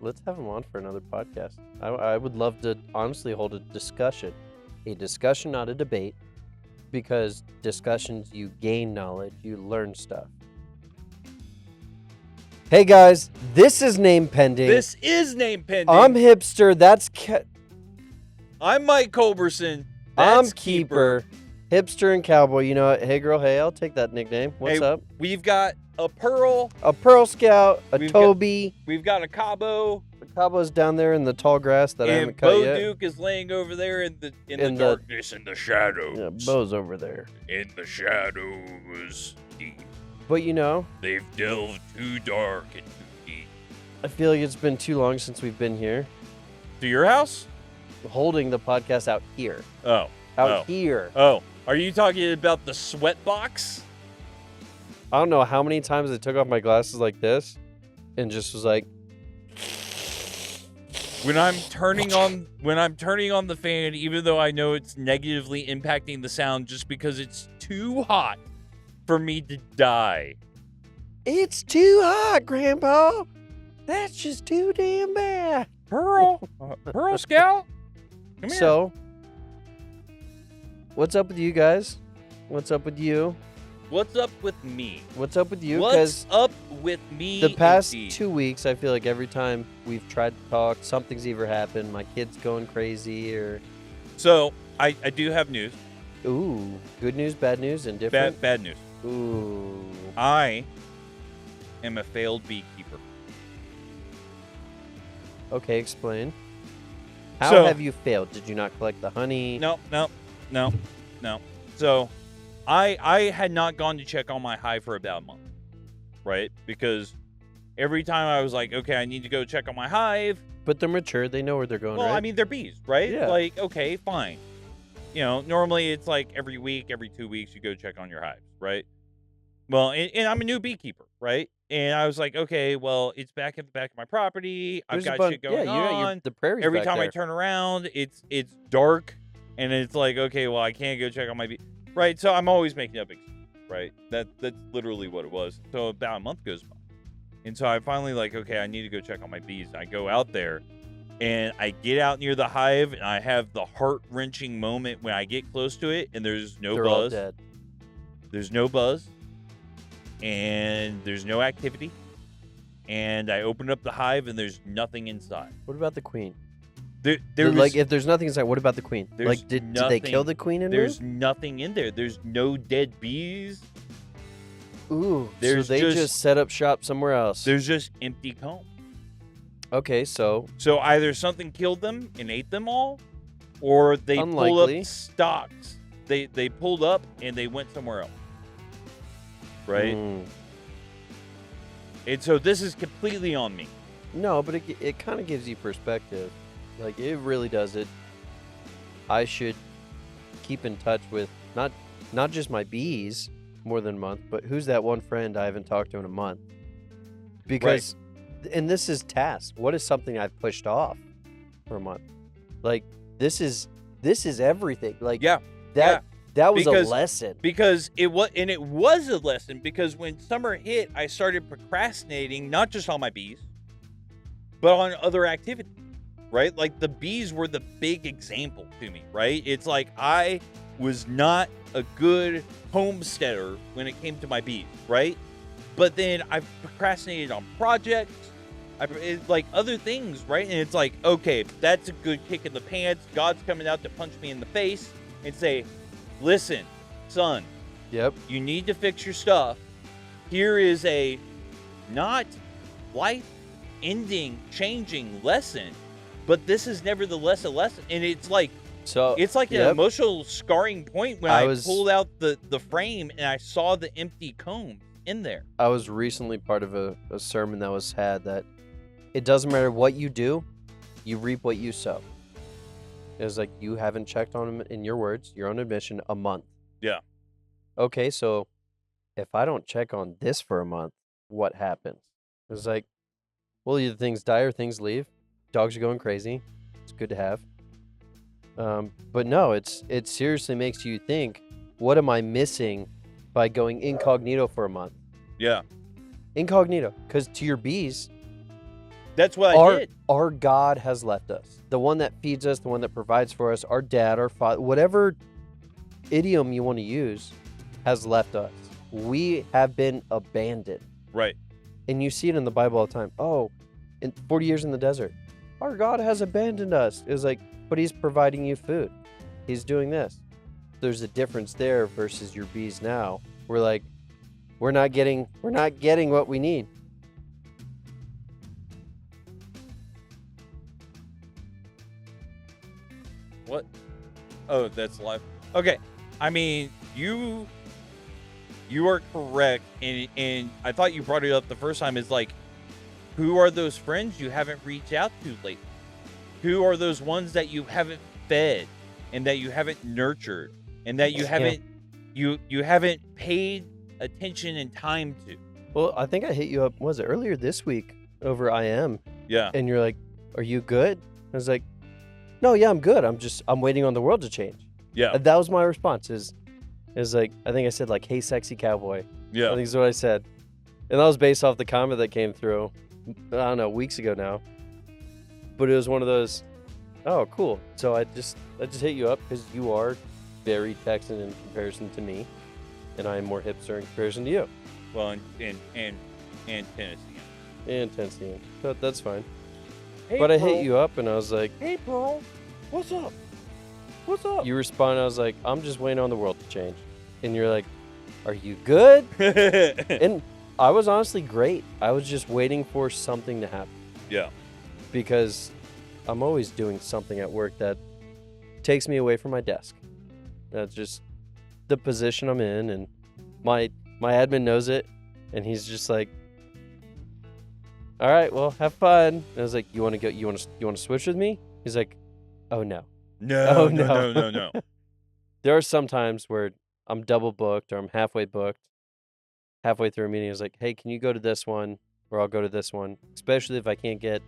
let's have him on for another podcast. I would love to honestly hold a discussion, not a debate, because discussions, you gain knowledge, you learn stuff. Hey guys, this is Name Pending. This is Name Pending. I'm Hipster. That's I'm Mike Culberson. I'm Keeper. Hipster and Cowboy. You know what? Hey girl, hey, I'll take that nickname. What's up? We've got a Pearl. A Pearl Scout. A Toby. We've got a Cabo. The Cabo's down there in the tall grass that I haven't cut yet. And Bo Duke is laying over there in the darkness, in the shadows. Yeah, Bo's over there. In the shadows. Deep. But you know, they've delved too dark and too deep. I feel like it's been too long since we've been here. To your house? Holding the podcast out here. Oh. Out here. Oh. Are you talking about the sweat box? I don't know how many times I took off my glasses like this and just was like, when I'm turning on the fan, even though I know it's negatively impacting the sound just because it's too hot for me to die. It's too hot, Grandpa. That's just too damn bad. Pearl Scout? Come here. So, what's up with you guys? What's up with you? What's up with me? What's up with you? What's up with me? The past indeed. 2 weeks, I feel like every time we've tried to talk, something's either happened. My kid's going crazy, or so I do have news. Ooh, good news, bad news, and different. Bad news. Ooh, I am a failed beekeeper. Okay, explain. How have you failed? Did you not collect the honey? No. So, I had not gone to check on my hive for about a month, right? Because every time I was like, okay, I need to go check on my hive. But they're mature. They know where they're going, right? Well, I mean, they're bees, right? Yeah. Like, okay, fine. You know, normally it's like every week, every 2 weeks, you go check on your hives, right? Well, and I'm a new beekeeper, right? And I was like, okay, well, it's back at the back of my property. I've got shit going on. The prairie's every back time there. I turn around, it's dark, and it's like, okay, well, I can't go check on my bee, right? So I'm always making up excuses, right? That's literally what it was. So about a month goes by, and so I finally like, okay, I need to go check on my bees. I go out there, and I get out near the hive, and I have the heart-wrenching moment when I get close to it, and there's no They're buzz. all dead. There's no buzz. And there's no activity. And I open up the hive, and there's nothing inside. What about the queen? Like, if there's nothing inside, what about the queen? Like, did they kill the queen in there? There's nothing in there. There's no dead bees. Ooh, so they just set up shop somewhere else. There's just empty comb. Okay, so either something killed them and ate them all, or they pulled up stocks. They pulled up and they went somewhere else. Right? And so this is completely on me. No, but it kind of gives you perspective. Like, it really does it. I should keep in touch with not just my bees more than a month, but who's that one friend I haven't talked to in a month? Because, and this is task. What is something I've pushed off for a month? Like, this is everything. Like, That was a lesson. Because it was a lesson, because when summer hit, I started procrastinating, not just on my bees, but on other activities, right? Like, the bees were the big example to me, right? It's like I was not a good homesteader when it came to my bees, right? But then I procrastinated on projects, like other things, right? And it's like, okay, that's a good kick in the pants. God's coming out to punch me in the face and say, listen, son. Yep. You need to fix your stuff. Here is a not life-ending, changing lesson, but this is nevertheless a lesson. And it's like an emotional scarring point when I pulled out the frame and I saw the empty comb in there. I was recently part of a sermon that was had that it doesn't matter what you do, you reap what you sow. It was like, you haven't checked on them, in your words, your own admission, a month. Yeah. Okay, so if I don't check on this for a month, what happens? It was like, well, either things die or things leave. Dogs are going crazy. It's good to have. But no, it seriously makes you think, what am I missing by going incognito for a month? Yeah. Incognito. Because to your bees, That's what I did. Our God has left us. The one that feeds us, the one that provides for us, our dad, our father, whatever idiom you want to use, has left us. We have been abandoned. Right. And you see it in the Bible all the time. Oh, in 40 years in the desert, our God has abandoned us. It was like, but he's providing you food. He's doing this. There's a difference there versus your bees now. We're like, we're not getting what we need. What? Oh, that's live. Okay. I mean, you are correct, and I thought you brought it up the first time. Is like, who are those friends you haven't reached out to lately? Who are those ones that you haven't fed and that you haven't nurtured and that you haven't you haven't paid attention and time to? Well, I think I hit you up, was it earlier this week over IM? Yeah. And you're like, are you good? I was like, no, yeah, I'm good. I'm waiting on the world to change. Yeah. That was my response is like, I think I said like, hey, sexy cowboy. Yeah. I think is what I said. And that was based off the comment that came through, I don't know, weeks ago now. But it was one of those, oh, cool. So I just hit you up because you are very Texan in comparison to me. And I am more hipster in comparison to you. Well, and Tennessee. And Tennessean. But that's fine. Hey, but I Pearl. hit you up and I was like, Hey, Pearl. What's up? What's up? You responded, I was like, I'm just waiting on the world to change. And you're like, are you good? And I was honestly great. I was just waiting for something to happen. Yeah. Because I'm always doing something at work that takes me away from my desk. That's just the position I'm in, and my admin knows it, and he's just like, all right, well, have fun. And I was like, you want to go? You want to switch with me? He's like, oh no. No. There are some times where I'm double booked or I'm halfway booked. Halfway through a meeting, I was like, hey, can you go to this one? Or I'll go to this one. Especially if I can't get,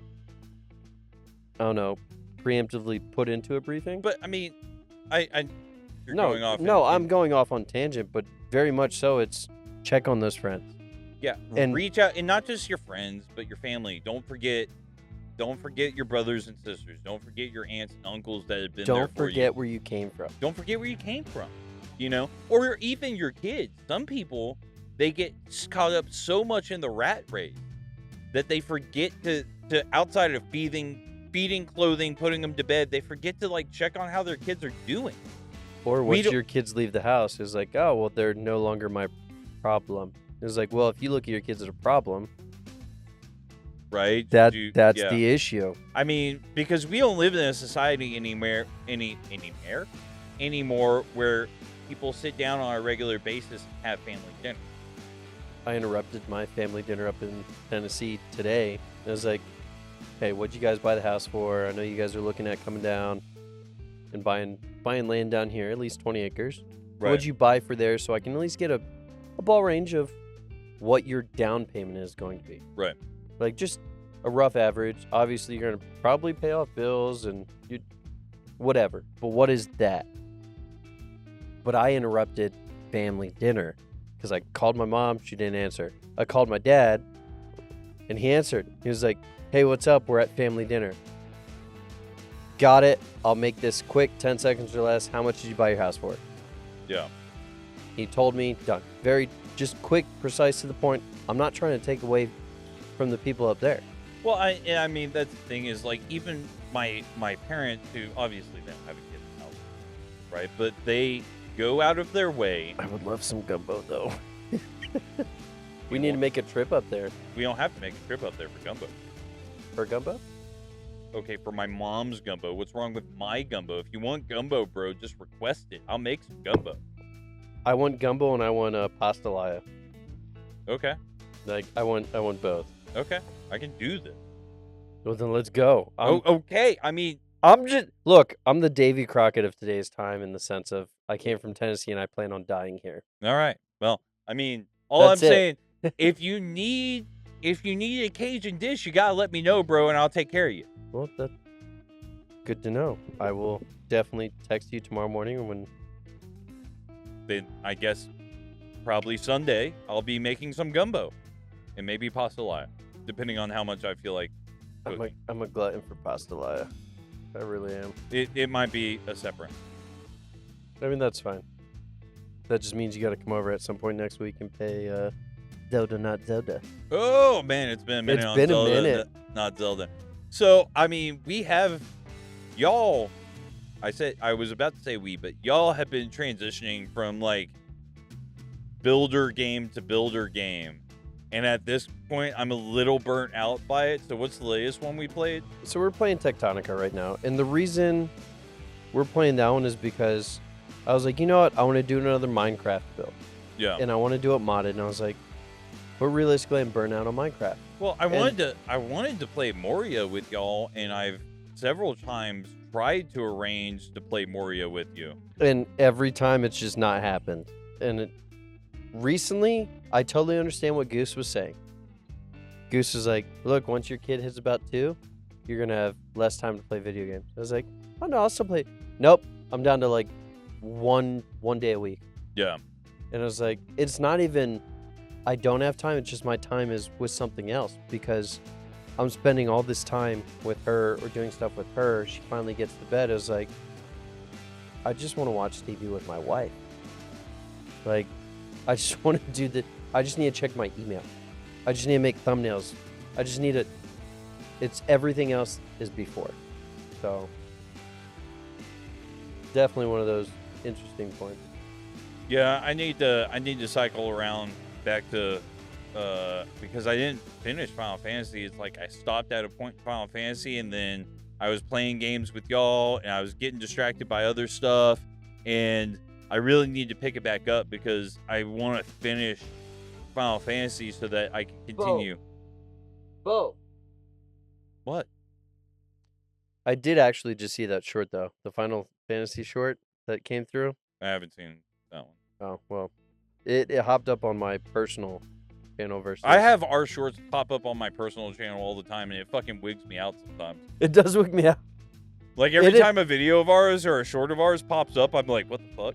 I don't know, preemptively put into a briefing. But I mean, you're no, going off. I'm going off on tangent, but very much so. It's check on those friends. Yeah, and reach out, and not just your friends, but your family. Don't forget your brothers and sisters. Don't forget your aunts and uncles that have been there for you. Don't forget where you came from. Don't forget where you came from. You know, or even your kids. Some people, they get caught up so much in the rat race that they forget to outside of feeding, clothing, putting them to bed, they forget to like check on how their kids are doing. Or once your kids leave the house, it's like, oh, well, they're no longer my problem. It's like, well, if you look at your kids as a problem, right? That's the issue. I mean, because we don't live in a society anymore where people sit down on a regular basis and have family dinner. I interrupted my family dinner up in Tennessee today. I was like, hey, what'd you guys buy the house for? I know you guys are looking at coming down and buying land down here, at least 20 acres. Right. What'd you buy for there so I can at least get a ball range of what your down payment is going to be? Right. Like just a rough average. Obviously, you're going to probably pay off bills and whatever. But what is that? But I interrupted family dinner because I called my mom. She didn't answer. I called my dad and he answered. He was like, hey, what's up? We're at family dinner. Got it. I'll make this quick, 10 seconds or less. How much did you buy your house for? Yeah. He told me, done. Very just quick, precise, to the point. I'm not trying to take away from the people up there. Well, I mean, that's the thing is, like, even my parents, who obviously don't have a kid in the house, right? But they go out of their way. I would love some gumbo, though. We need to make a trip up there. We don't have to make a trip up there for gumbo. For gumbo? Okay, for my mom's gumbo. What's wrong with my gumbo? If you want gumbo, bro, just request it. I'll make some gumbo. I want gumbo and I want pastelaya. Okay. Like I want both. Okay, I can do this. Well, then let's go. Okay. I mean, I'm the Davy Crockett of today's time in the sense of I came from Tennessee and I plan on dying here. All right. Well, I mean, I'm saying, if you need a Cajun dish, you gotta let me know, bro, and I'll take care of you. Well, that's good to know. I will definitely text you tomorrow morning when. Then I guess probably Sunday I'll be making some gumbo and maybe pastelaya, depending on how much I feel like cooking. I'm a glutton for pastelaia. I really am. It might be a separate. I mean, that's fine. That just means you got to come over at some point next week and pay Zelda, not Zelda. Oh man, it's been a minute. It's been a minute. Not Zelda. So I mean, we have y'all. I was about to say we, but y'all have been transitioning from like builder game to builder game, and at this point, I'm a little burnt out by it. So what's the latest one we played? So we're playing Tectonica right now, and the reason we're playing that one is because I was like, you know what, I want to do another Minecraft build. Yeah. And I want to do it modded, and I was like, but realistically, I'm burnt out on Minecraft. Well, I wanted to play Moria with y'all, and I've several times tried to arrange to play Moria with you. And every time it's just not happened. And recently, I totally understand what Goose was saying. Goose was like, look, once your kid hits about 2, you're going to have less time to play video games. I was like, oh no, I'll still play. Nope, I'm down to like one day a week. Yeah. And I was like, it's not even, I don't have time. It's just my time is with something else because I'm spending all this time with her or doing stuff with her. She finally gets to bed. I was like, I just want to watch TV with my wife. Like, I just want to do the, I just need to check my email. I just need to make thumbnails. I just need to, it's everything else is before. So, definitely one of those interesting points. Yeah, I need to cycle around back to because I didn't finish Final Fantasy. It's like I stopped at a point in Final Fantasy, and then I was playing games with y'all, and I was getting distracted by other stuff, and I really need to pick it back up because I want to finish Final Fantasy so that I can continue. Bo. What? I did actually just see that short, though. The Final Fantasy short that came through. I haven't seen that one. Oh, well. It hopped up on my personal channel versus... I have our shorts pop up on my personal channel all the time, and it fucking wigs me out sometimes. It does wig me out. Like, every time a video of ours or a short of ours pops up, I'm like, what the fuck?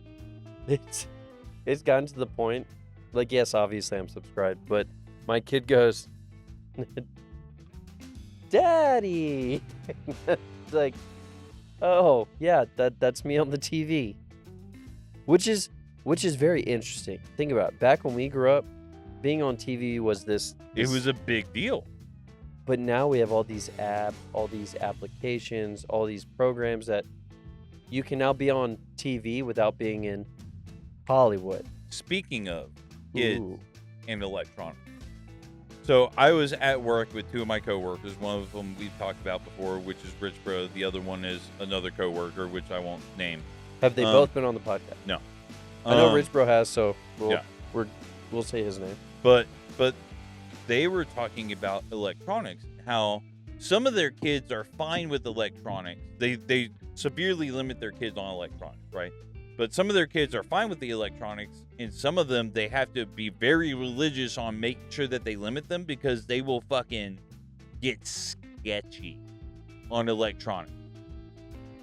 It's gotten to the point... Like, yes, obviously I'm subscribed, but my kid goes... Daddy! It's like, oh, yeah, that's me on the TV. Which is very interesting. Think about it. Back when we grew up, being on TV was this... It was a big deal. But now we have all these apps, all these applications, all these programs that you can now be on TV without being in Hollywood. Speaking of kids and electronics. So I was at work with 2 of my coworkers. One of them we've talked about before, which is Rich Bro. The other one is another coworker, which I won't name. Have they both been on the podcast? No. I know Rich Bro has, so we'll say his name. But they were talking about electronics, how some of their kids are fine with electronics. They severely limit their kids on electronics, right? But some of their kids are fine with the electronics, and some of them, they have to be very religious on making sure that they limit them because they will fucking get sketchy on electronics.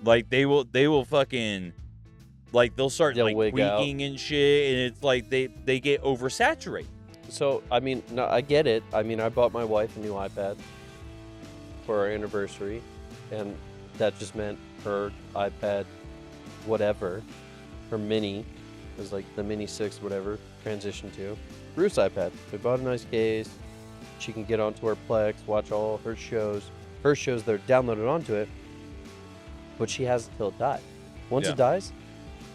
Like, they will fucking, like, they'll start, like, tweaking and shit, and it's like they get oversaturated. So, I mean, no, I get it. I mean, I bought my wife a new iPad for our anniversary, and that just meant her iPad, whatever, her mini, was like the Mini 6, whatever, transitioned to Bruce iPad. We bought a nice case. She can get onto her Plex, watch all her shows. Her shows, they're downloaded onto it, but she has it till it dies. Once it dies,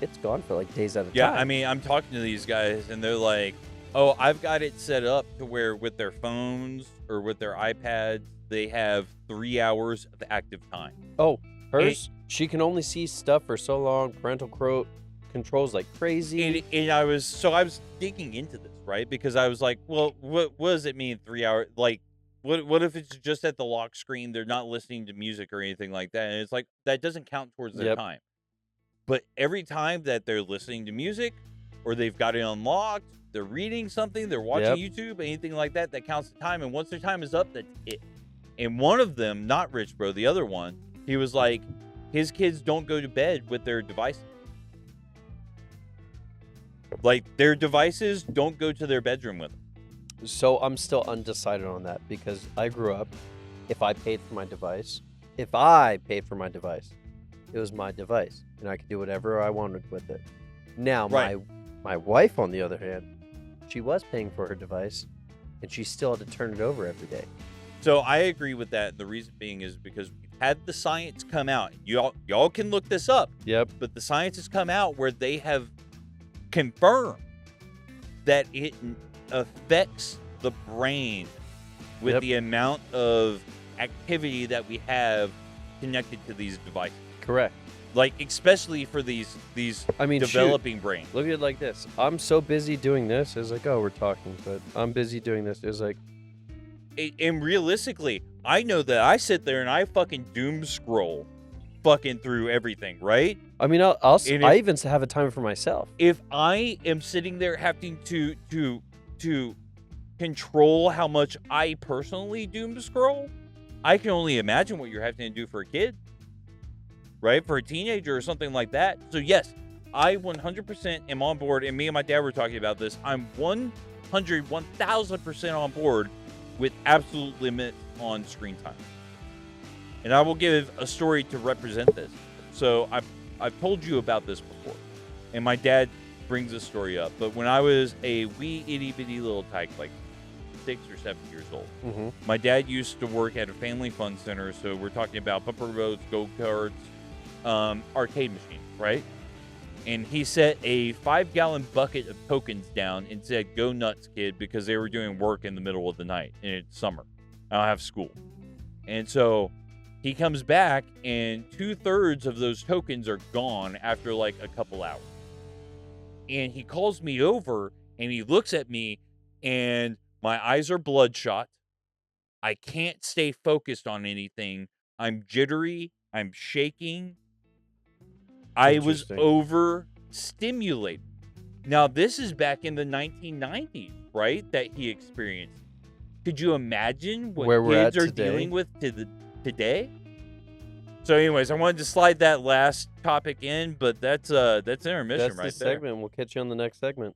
it's gone for like days at a time. Yeah, I mean, I'm talking to these guys, and they're like, oh, I've got it set up to where with their phones or with their iPads, they have 3 hours of active time. Oh, hers? She can only see stuff for so long. Parental controls like crazy. And I was digging into this, right? Because I was like, well, what does it mean 3 hours? Like, what if it's just at the lock screen? They're not listening to music or anything like that. And it's like, that doesn't count towards their time. But every time that they're listening to music or they've got it unlocked, they're reading something, they're watching YouTube, anything like that, that counts the time. And once their time is up, that's it. And one of them, not Rich Bro, the other one, he was like, his kids don't go to bed with their devices. Like, their devices don't go to their bedroom with them. So I'm still undecided on that because I grew up if I paid for my device, it was my device, and I could do whatever I wanted with it. Now, Right. my wife, on the other hand, she was paying for her device, and she still had to turn it over every day. So I agree with that. The reason being is because we've had the science come out. Y'all can look this up. Yep. But the science has come out where they have confirmed that it affects the brain with Yep. the amount of activity that we have connected to these devices. Correct. Like, especially for these I mean, shoot. developing brains. Look at it like this. I'm so busy doing this. It's like, oh, we're talking, but I'm busy doing this. It's like, And realistically, I know that I sit there and I fucking doom scroll fucking through everything, right? I mean, I even have a time for myself. If I am sitting there having to control how much I personally doom scroll, I can only imagine what you're having to do for a kid, right? For a teenager or something like that. So yes, I 100% am on board, and me and my dad were talking about this. I'm 1,000% on board with absolute limit on screen time. And I will give a story to represent this. So I've told you about this before, and my dad brings this story up. But when I was a wee itty bitty little tyke, like 6 or 7 years old, my dad used to work at a family fun center. So we're talking about bumper boats, go-karts, arcade machines, right? And he set a 5-gallon bucket of tokens down and said, "Go nuts, kid," because they were doing work in the middle of the night and it's summer. I don't have school. And so he comes back and 2/3 of those tokens are gone after like a couple hours. And he calls me over and he looks at me and my eyes are bloodshot. I can't stay focused on anything. I'm jittery. I'm shaking. I was overstimulated. Now, this is back in the 1990s, right? That he experienced. Could you imagine what Where we're kids at are today? dealing with today? So, anyways, I wanted to slide that last topic in, but that's intermission that's right the there. segment. We'll catch you on the next segment.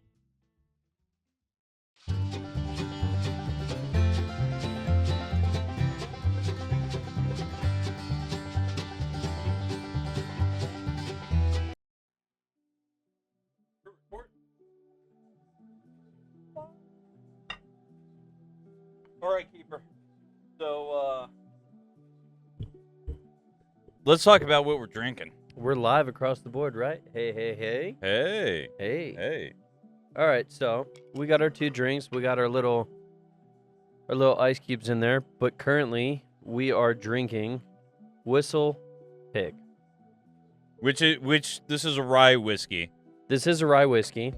All right, Keeper. So, let's talk about what we're drinking. We're live across the board, right? Hey, hey, hey. Hey. Hey. Hey. All right, so we got our 2 drinks. We got our little ice cubes in there, but currently we are drinking Whistle Pig. Which this is a rye whiskey. This is a rye whiskey.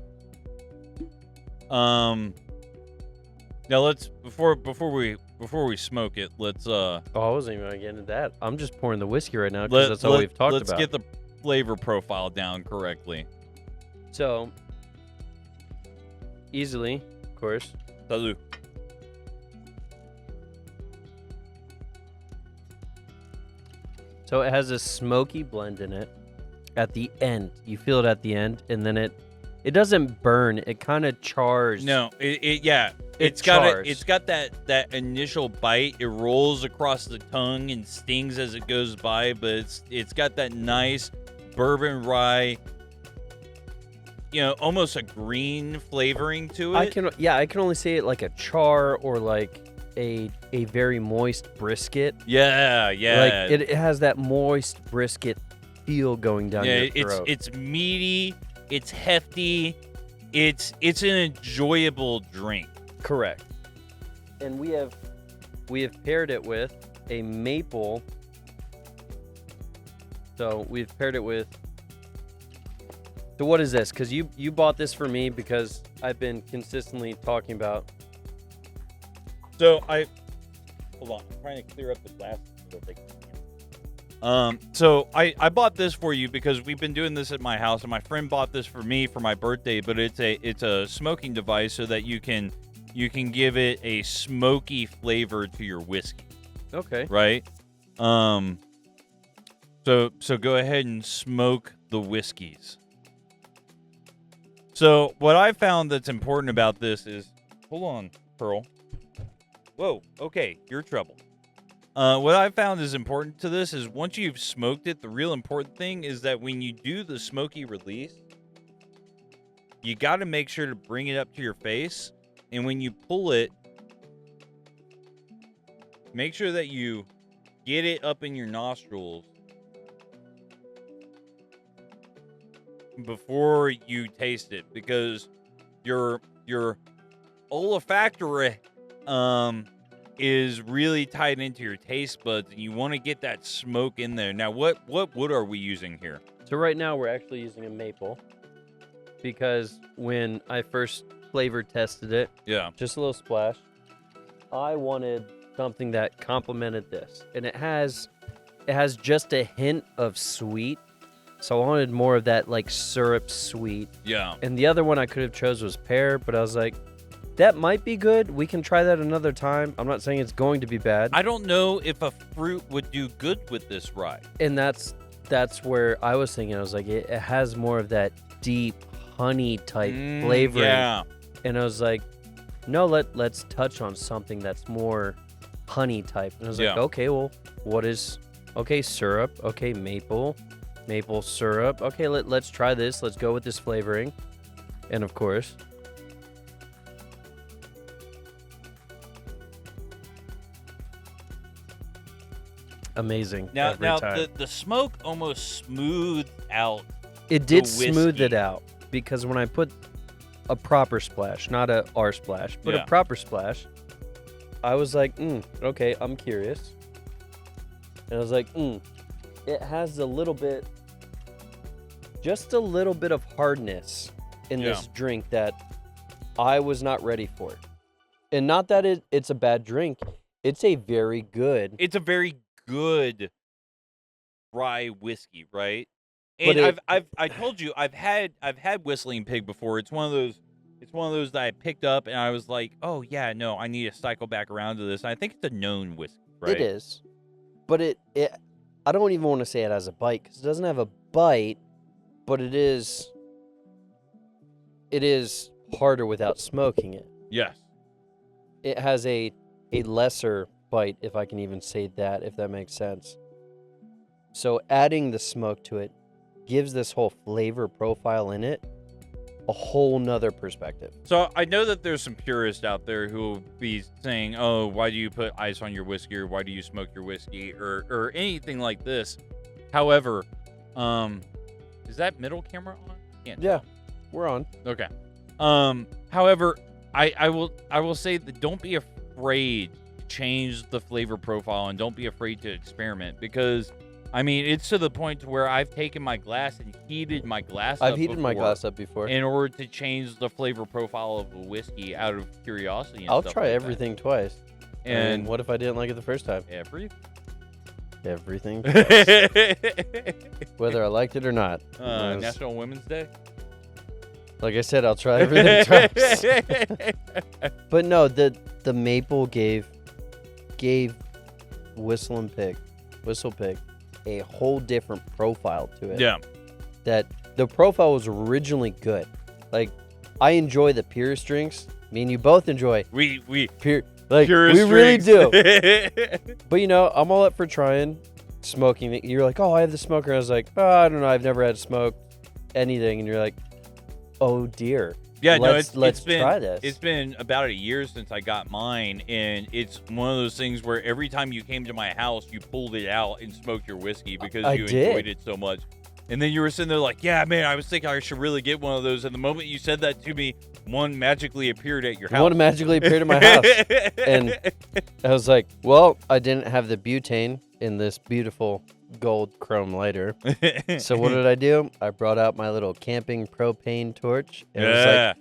Now let's before we smoke it, let's Oh, I wasn't even gonna get into that. I'm just pouring the whiskey right now because that's all we've talked let's about. get the flavor profile down correctly. So easily, of course. Salud. So it has a smoky blend in it. At the end, you feel it at the end, and then it doesn't burn. It kind of chars. No, it's got that initial bite. It rolls across the tongue and stings as it goes by, but it's got that nice bourbon rye, almost a green flavoring to it. I can only say it like a char or like a very moist brisket. Yeah. Like it has that moist brisket feel going down your throat. It's meaty, it's hefty, it's an enjoyable drink. Correct. And we have paired it with a maple. So we've paired it with. So what is this? Because you bought this for me because I've been consistently talking about. So hold on, I'm trying to clear up the glass. So I bought this for you because we've been doing this at my house, and my friend bought this for me for my birthday. But it's a smoking device so that you can give it a smoky flavor to your whiskey. Okay. Right. So go ahead and smoke the whiskeys. So what I found that's important about this is, hold on, Pearl. Whoa. Okay, you're trouble. What I found is important to this is once you've smoked it, the real important thing is that when you do the smoky release, you got to make sure to bring it up to your face. And when you pull it, make sure that you get it up in your nostrils before you taste it, because your olfactory is really tied into your taste buds, and you want to get that smoke in there. Now, what wood are we using here? So right now we're actually using a maple, because when I first flavor tested it, Yeah. just a little splash, I wanted something that complemented this, and it has just a hint of sweet, so I wanted more of that like syrup sweet. Yeah. And the other one I could have chose was pear, but I was like, that might be good. We can try that another time. I'm not saying it's going to be bad. I don't know if a fruit would do good with this rye. And that's where I was thinking. I was like, it has more of that deep honey type flavoring. Yeah. And I was like, no, let's touch on something that's more honey type. And I was like, okay, well, syrup. Okay, maple syrup. Okay, let's try this. Let's go with this flavoring. And of course, amazing. Now time. the smoke almost smoothed out. It did the smooth whiskey. it out, because when I put a proper splash, not a R splash, but Yeah. a proper splash, I was like, okay, I'm curious. And I was like, it has just a little bit of hardness in this drink that I was not ready for. And not that it's a bad drink. It's a very good. It's a very good rye whiskey, right? But And I told you I've had Whistling Pig before. It's one of those that I picked up and I was like, oh yeah, no, I need to cycle back around to this. I think it's a known whiskey, right? It is. But it I don't even want to say it has a bite, because it doesn't have a bite, but it is harder without smoking it. Yes. It has a lesser bite, if I can even say that, if that makes sense. So adding the smoke to it gives this whole flavor profile in it a whole nother perspective. So I know that there's some purists out there who will be saying, oh, why do you put ice on your whiskey, or why do you smoke your whiskey, or anything like this. However, is that middle camera on? Yeah, we're on. Okay. However, I will say that don't be afraid to change the flavor profile, and don't be afraid to experiment, because I mean, it's to the point to where I've taken my glass and heated my glass up. I've heated my glass up before in order to change the flavor profile of a whiskey out of curiosity. And I'll stuff try like everything twice. And what if I didn't like it the first time? Everything twice. Whether I liked it or not. National Women's Day. Like I said, I'll try everything twice. But no, the maple gave Whistle Pig a whole different profile to it. Yeah. That the profile was originally good. Like, I enjoy the purest drinks. Me and you both enjoy We pure, like purest we really drinks. do. But you know, I'm all up for trying smoking it. You're like, oh, I have the smoker. I was like, oh, I don't know, I've never had to smoke anything. And you're like, oh dear. Yeah, let's been, try this. It's been about a year since I got mine, and it's one of those things where every time you came to my house, you pulled it out and smoked your whiskey because you enjoyed it so much. And then you were sitting there like, yeah, man, I was thinking I should really get one of those. And the moment you said that to me, one magically appeared at your house. One magically appeared at my house. And I was like, well, I didn't have the butane in this beautiful gold chrome lighter. So what did I do? I brought out my little camping propane torch. And it was like,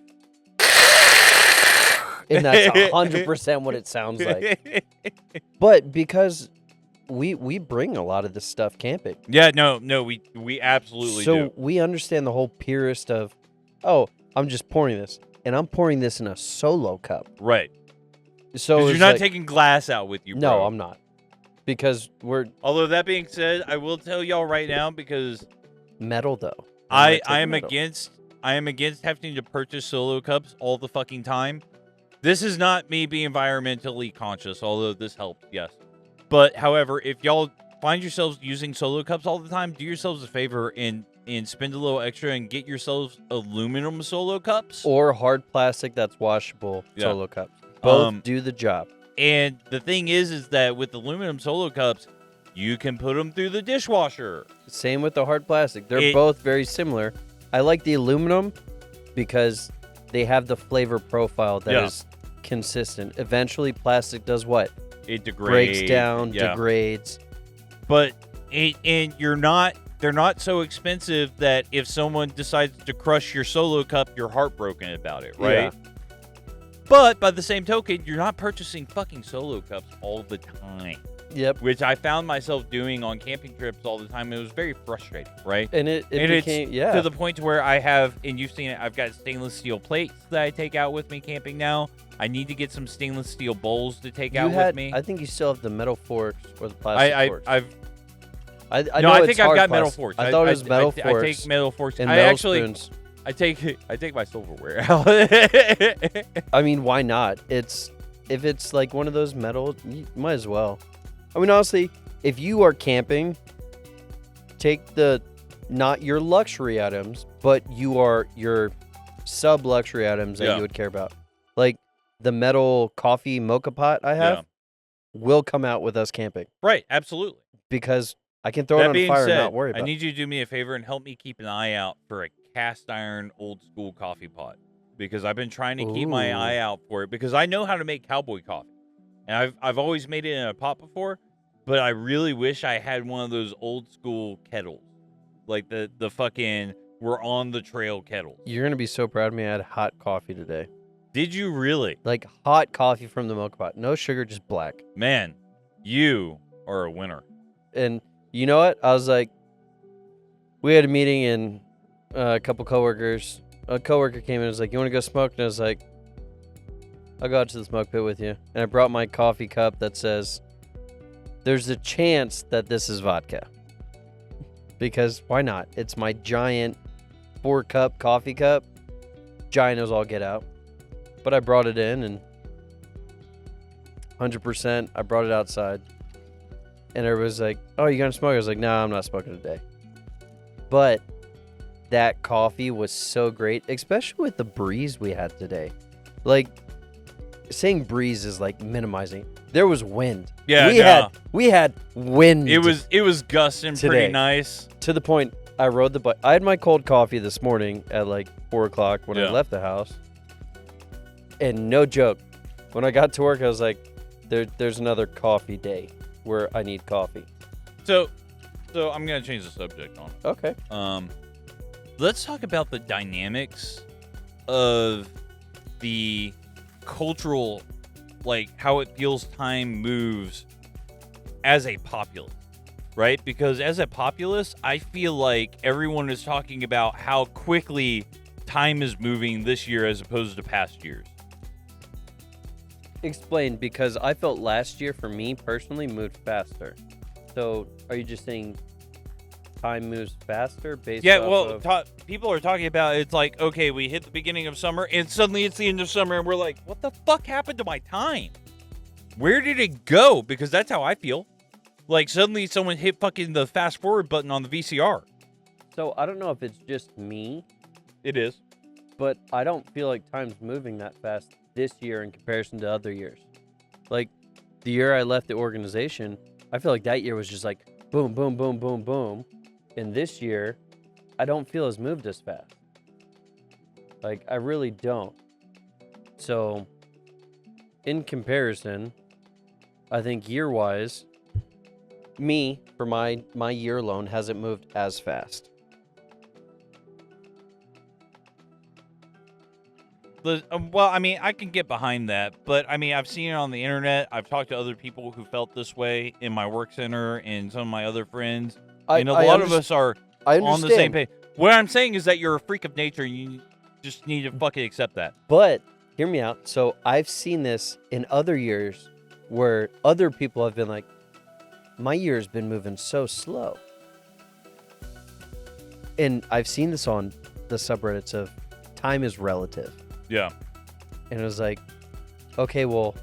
and that's 100% what it sounds like. But because we bring a lot of this stuff camping. Yeah, no, we absolutely do. So we understand the whole purist of, oh, I'm just pouring this. And I'm pouring this in a solo cup. Right. So you're not taking glass out with you, bro. No, I'm not. Because we're... Although that being said, I will tell y'all right now, because... Metal, though. I am against having to purchase solo cups all the fucking time. This is not me being environmentally conscious, although this helps, yes. But however, if y'all find yourselves using solo cups all the time, do yourselves a favor and spend a little extra and get yourselves aluminum solo cups or hard plastic that's washable solo cups. Both do the job. And the thing is that with aluminum solo cups, you can put them through the dishwasher. Same with the hard plastic. They're both very similar. I like the aluminum because they have the flavor profile that is consistent. Eventually, plastic does what? It degrades. Breaks down, degrades. But they're not so expensive that if someone decides to crush your solo cup, you're heartbroken about it, right? Yeah. But by the same token, you're not purchasing fucking solo cups all the time. Yep. Which I found myself doing on camping trips all the time. It was very frustrating, right? And it became, to the point to where I have, and you've seen it, I've got stainless steel plates that I take out with me camping now. I need to get some stainless steel bowls to take out with me. I think you still have the metal forks or the plastic forks. I think I've got metal forks. I thought it was metal forks. I take metal forks. And metal spoons. I take my silverware out. I mean, why not? If it's like one of those metal, you might as well. I mean, honestly, if you are camping, take not your luxury items, but your sub-luxury items that you would care about. Like the metal coffee mocha pot I have will come out with us camping. Right, absolutely. Because I can throw it on fire and not worry about it. I need you to do me a favor and help me keep an eye out for a cast iron old school coffee pot. Because I've been trying to keep my eye out for it because I know how to make cowboy coffee. And I've always made it in a pot before, but I really wish I had one of those old school kettles. Like the fucking we're on the trail kettles. You're going to be so proud of me. I had hot coffee today. Did you really? Like hot coffee from the milk pot. No sugar, just black. Man, you are a winner. And you know what? I was like, we had a meeting and a couple coworkers. A coworker came in and was like, you want to go smoke? And I was like, I'll go out to the smoke pit with you. And I brought my coffee cup that says, there's a chance that this is vodka. Because why not? It's my giant 4-cup coffee cup. Giant as all get out. But I brought it in and 100%, I brought it outside. And everybody's like, oh, you gonna smoke? I was like, no, I'm not smoking today. But that coffee was so great, especially with the breeze we had today. Like, saying breeze is like minimizing. There was wind. Yeah, we had wind. It was gusting today. Pretty nice. To the point, I rode the bike. I had my cold coffee this morning at like 4 o'clock when I left the house. And no joke, when I got to work, I was like, there's another coffee day where I need coffee. So I'm gonna change the subject on it. Okay. Let's talk about the dynamics of the cultural, like how it feels time moves as a populace, right? Because as a populace, I feel like everyone is talking about how quickly time is moving this year as opposed to past years. Explain, because I felt last year for me personally moved faster. So are you just saying time moves faster based off of... people are talking about it's like, okay, we hit the beginning of summer and suddenly it's the end of summer and we're like, what the fuck happened to my time? Where did it go? Because that's how I feel. Like suddenly someone hit fucking the fast forward button on the VCR. So I don't know if it's just me. It is. But I don't feel like time's moving that fast this year in comparison to other years. Like the year I left the organization, I feel like that year was just like boom, boom, boom, boom, boom. And this year, I don't feel as moved as fast. Like, I really don't. So, in comparison, I think year-wise, me, for my year alone, hasn't moved as fast. Well, I mean, I can get behind that, but I mean, I've seen it on the internet. I've talked to other people who felt this way in my work center and some of my other friends. And a lot of us are on the same page. What I'm saying is that you're a freak of nature. And you just need to fucking accept that. But, hear me out. So, I've seen this in other years where other people have been like, my year's been moving so slow. And I've seen this on the subreddits of time is relative. Yeah. And it was like, okay, well,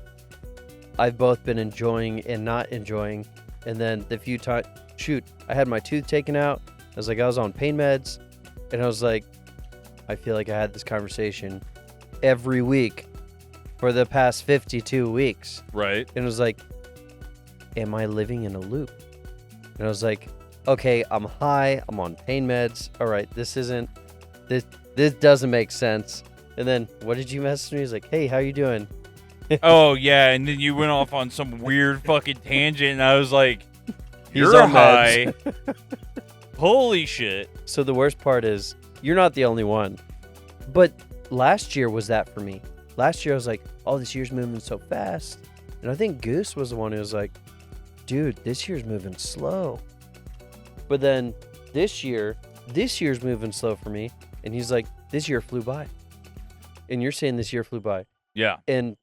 I've both been enjoying and not enjoying. And then the few times, I had my tooth taken out. I was on pain meds. And I was like, I feel like I had this conversation every week for the past 52 weeks. Right. And it was like, am I living in a loop? And I was like, okay, I'm high. I'm on pain meds. All right, this doesn't make sense. And then what did you message me? He's like, hey, how you doing? Oh, yeah. And then you went off on some weird fucking tangent. And I was like, He's you're on high. meds. Holy shit. So the worst part is you're not the only one. But last year was that for me. Last year I was like, oh, this year's moving so fast. And I think Goose was the one who was like, dude, this year's moving slow. But then this year's moving slow for me. And he's like, this year flew by. And you're saying this year flew by. Yeah. And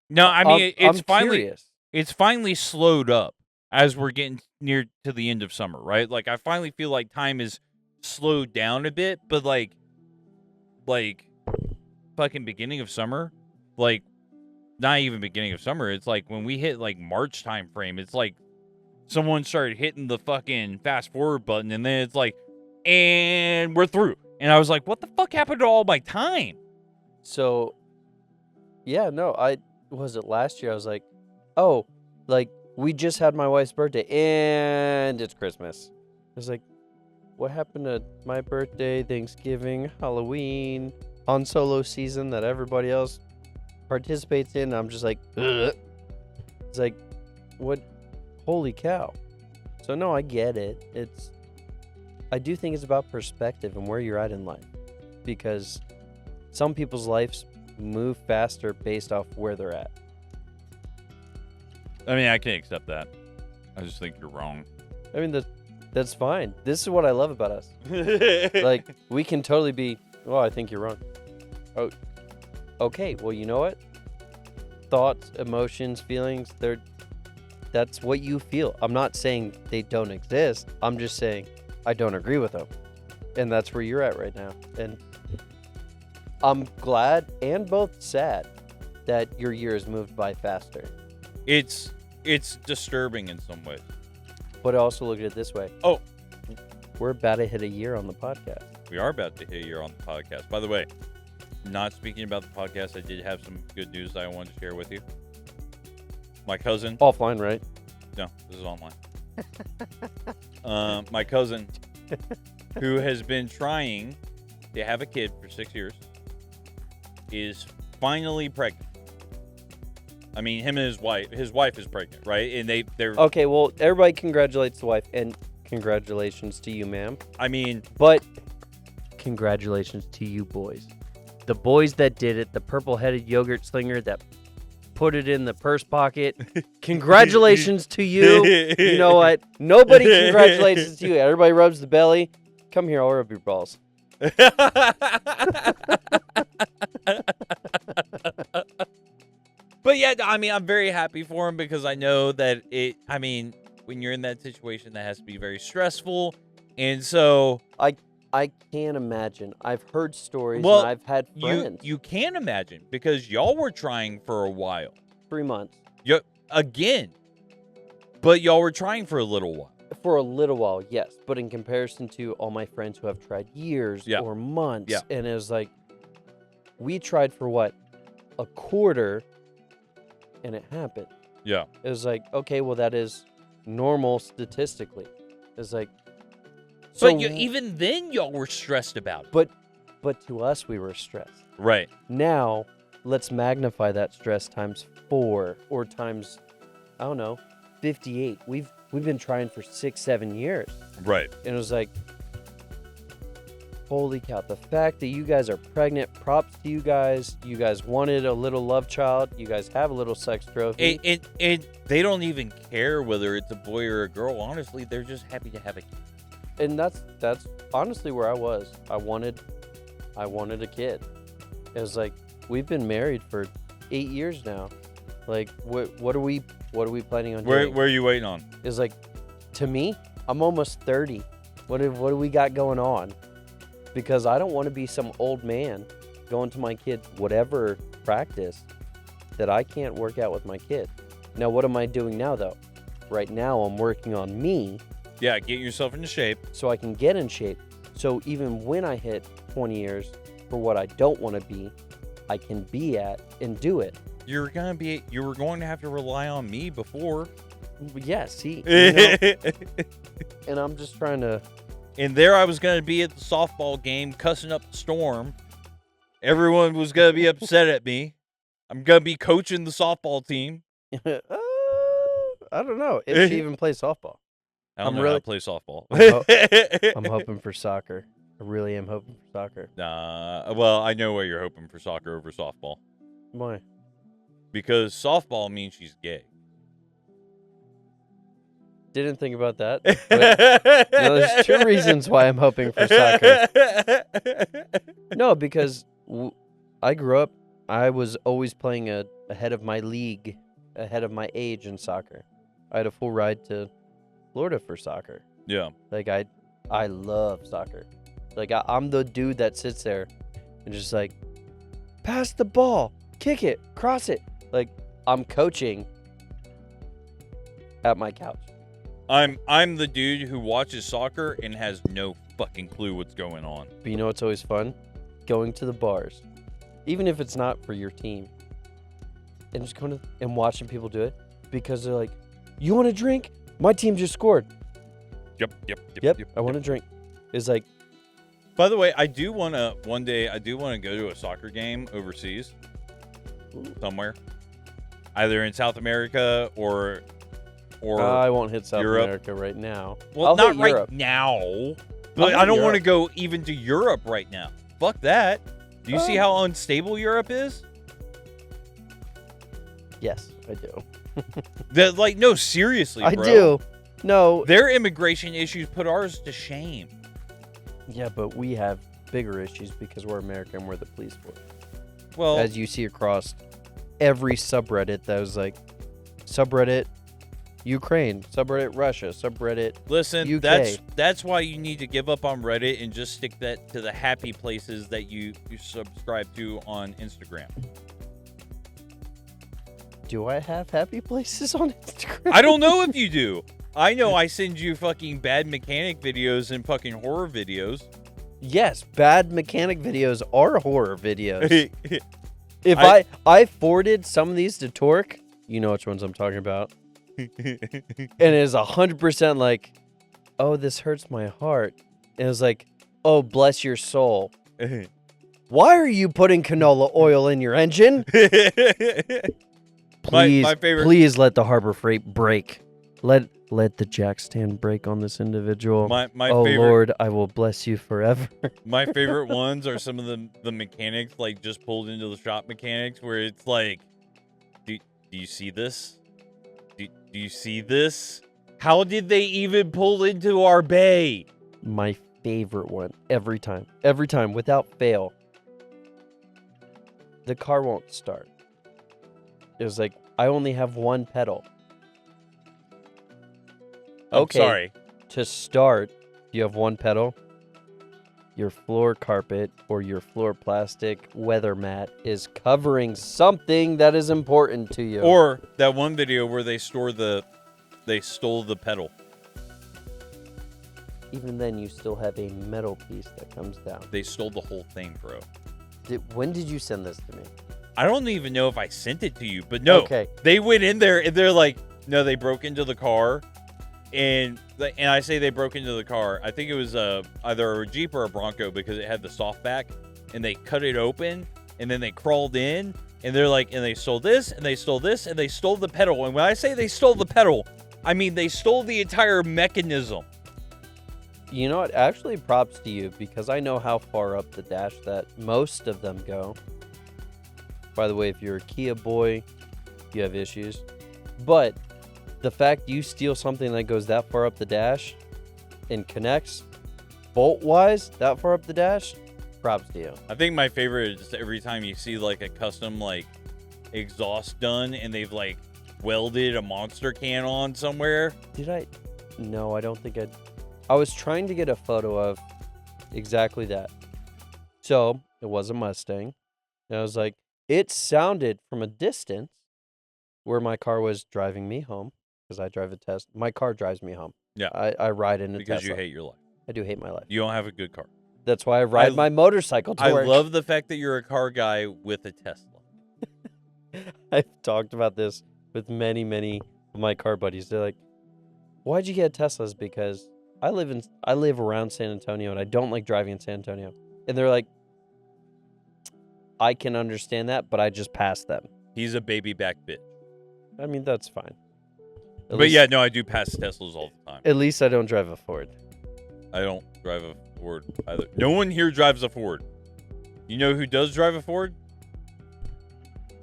no, I mean, I'm curious. It's finally slowed up as we're getting near to the end of summer, right? Like, I finally feel like time is slowed down a bit, but like fucking beginning of summer, like, not even beginning of summer. It's like when we hit like March time frame, it's like someone started hitting the fucking fast forward button, and then it's like, and we're through. And I was like, what the fuck happened to all my time? So, yeah, no, was it last year? I was like, oh, like, we just had my wife's birthday, and it's Christmas. I was like, what happened to my birthday, Thanksgiving, Halloween, Han Solo season that everybody else participates in? I'm just like, ugh. It's like, what? Holy cow. So, no, I get it. I do think it's about perspective and where you're at in life. Because some people's lives move faster based off where they're at. I mean, I can accept that. I just think you're wrong. I mean, that's fine. This is what I love about us. Like, we can totally be, well, I think you're wrong. Oh, okay. Well, you know what? Thoughts, emotions, feelings, that's what you feel. I'm not saying they don't exist. I'm just saying I don't agree with them. And that's where you're at right now. And I'm glad and both sad that your year has moved by faster. It's disturbing in some ways. But also look at it this way. Oh. We're about to hit a year on the podcast. We are about to hit a year on the podcast. By the way, not speaking about the podcast, I did have some good news that I wanted to share with you. My cousin. Offline, right? No, this is online. My cousin, who has been trying to have a kid for 6 years, is finally pregnant. I mean, him and his wife is pregnant, right? And they're... Okay, well, everybody congratulates the wife, and congratulations to you, ma'am. I mean... But congratulations to you boys. The boys that did it, the purple-headed yogurt slinger that put it in the purse pocket. Congratulations to you. You know what? Nobody congratulates to you. Everybody rubs the belly. Come here, I'll rub your balls. But yeah, I mean, I'm very happy for him because I know that when you're in that situation, that has to be very stressful. And so I can't imagine. I've heard stories, well, and I've had friends. You can imagine because y'all were trying for a while. 3 months. Again. But y'all were trying for a little while. For a little while, yes. But in comparison to all my friends who have tried years or months, and it was like, we tried for what? A quarter, and it happened. Yeah. It was like, okay, well, that is normal statistically. It's like... So but even then, y'all were stressed about it. But to us, we were stressed. Right. Now, let's magnify that stress times 4 or times, I don't know, 58. We've been trying for 6-7 years. Right. And it was like, holy cow, the fact that you guys are pregnant, props to you guys. You guys wanted a little love child. You guys have a little sex trophy. And they don't even care whether it's a boy or a girl. Honestly, they're just happy to have a kid. And that's honestly where I was. I wanted a kid. It was like, we've been married for 8 years now. Like, what are we planning on doing? Where are you waiting on? It's like, to me, I'm almost 30. What do we got going on? Because I don't want to be some old man going to my kid whatever practice that I can't work out with my kid. Now, what am I doing now, though? Right now, I'm working on me. Yeah, get yourself into shape. So I can get in shape. So even when I hit 20 years for what I don't want to be, I can be at and do it. You were going to have to rely on me before. Yeah, see. And I'm just trying to... And there I was going to be at the softball game cussing up the storm. Everyone was going to be upset at me. I'm going to be coaching the softball team. I don't know if she even plays softball. I don't know how to play softball. I'm hoping for soccer. I really am hoping for soccer. Well, I know why you're hoping for soccer over softball. Why? Because softball means she's gay. Didn't think about that. But, there's two reasons why I'm hoping for soccer. No, because I grew up, I was always playing ahead of my league, ahead of my age in soccer. I had a full ride to Florida for soccer. Yeah. Like, I love soccer. Like, I'm the dude that sits there and just like, pass the ball, kick it, cross it. Like, I'm coaching at my couch. I'm the dude who watches soccer and has no fucking clue what's going on. But you know what's always fun? Going to the bars. Even if it's not for your team. And just going to and watching people do it. Because they're like, you want a drink? My team just scored. Yep. I want a drink. It's like... By the way, one day I do want to go to a soccer game overseas. Somewhere. Either in South America or I won't hit South Europe. America right now. Well, I'll not hit right Europe. now. But I don't want to go even to Europe right now. Fuck that. Do you see how unstable Europe is? Yes, I do. No, seriously, bro. I do. No. Their immigration issues put ours to shame. Yeah, but we have bigger issues because we're American and we're the police force. Well, as you see across every subreddit that was like subreddit Ukraine, subreddit Russia, subreddit listen, UK. that's why you need to give up on Reddit and just stick that to the happy places that you subscribe to on Instagram. Do I have happy places on Instagram? I don't know if you do. I know I send you fucking bad mechanic videos and fucking horror videos. Yes, bad mechanic videos are horror videos. If I forwarded some of these to Torque, you know which ones I'm talking about. And it is 100% like, oh, this hurts my heart. And it's like, oh, bless your soul. Why are you putting canola oil in your engine? Please, my favorite. Please let the Harbor Freight break. Let the jack stand break on this individual. My oh, favorite, Lord, I will bless you forever. My favorite ones are some of the mechanics, like, just pulled into the shop mechanics, where it's like, do you see this? Do you see this? How did they even pull into our bay? My favorite one, every time, without fail. The car won't start. It was like, I only have one pedal. Okay, I'm sorry. To start, you have one pedal. Your floor carpet or your floor plastic weather mat is covering something that is important to you. Or that one video where they stole the pedal. Even then, you still have a metal piece that comes down. They stole the whole thing, bro. When did you send this to me? I don't even know if I sent it to you, but no. Okay. They went in there and they're like, no, they broke into the car. And I say they broke into the car. I think it was either a Jeep or a Bronco because it had the softback. And they cut it open. And then they crawled in. And they're like, and they stole this. And they stole this. And they stole the pedal. And when I say they stole the pedal, I mean they stole the entire mechanism. You know what? Actually, props to you because I know how far up the dash that most of them go. By the way, if you're a Kia boy, you have issues. But the fact you steal something that goes that far up the dash and connects bolt-wise that far up the dash, props to you. I think my favorite is every time you see like a custom like exhaust done and they've like welded a monster can on somewhere. Did I? No, I don't think I was trying to get a photo of exactly that. So it was a Mustang. And I was like, it sounded from a distance where my car was driving me home, because I drive a Tesla. My car drives me home. Yeah. I ride in a Because Tesla. you hate your life. I do hate my life. You don't have a good car. That's why I ride my motorcycle to work. I love the fact that you're a car guy with a Tesla. I've talked about this with many, many of my car buddies. They're like, "Why'd you get Teslas?" Because I live around San Antonio and I don't like driving in San Antonio. And they're like, "I can understand that, but I just pass them." He's a baby back bitch. I mean, that's fine. But yeah, no, I do pass Teslas all the time. At least I don't drive a Ford. I don't drive a Ford either. No one here drives a Ford. You know who does drive a Ford?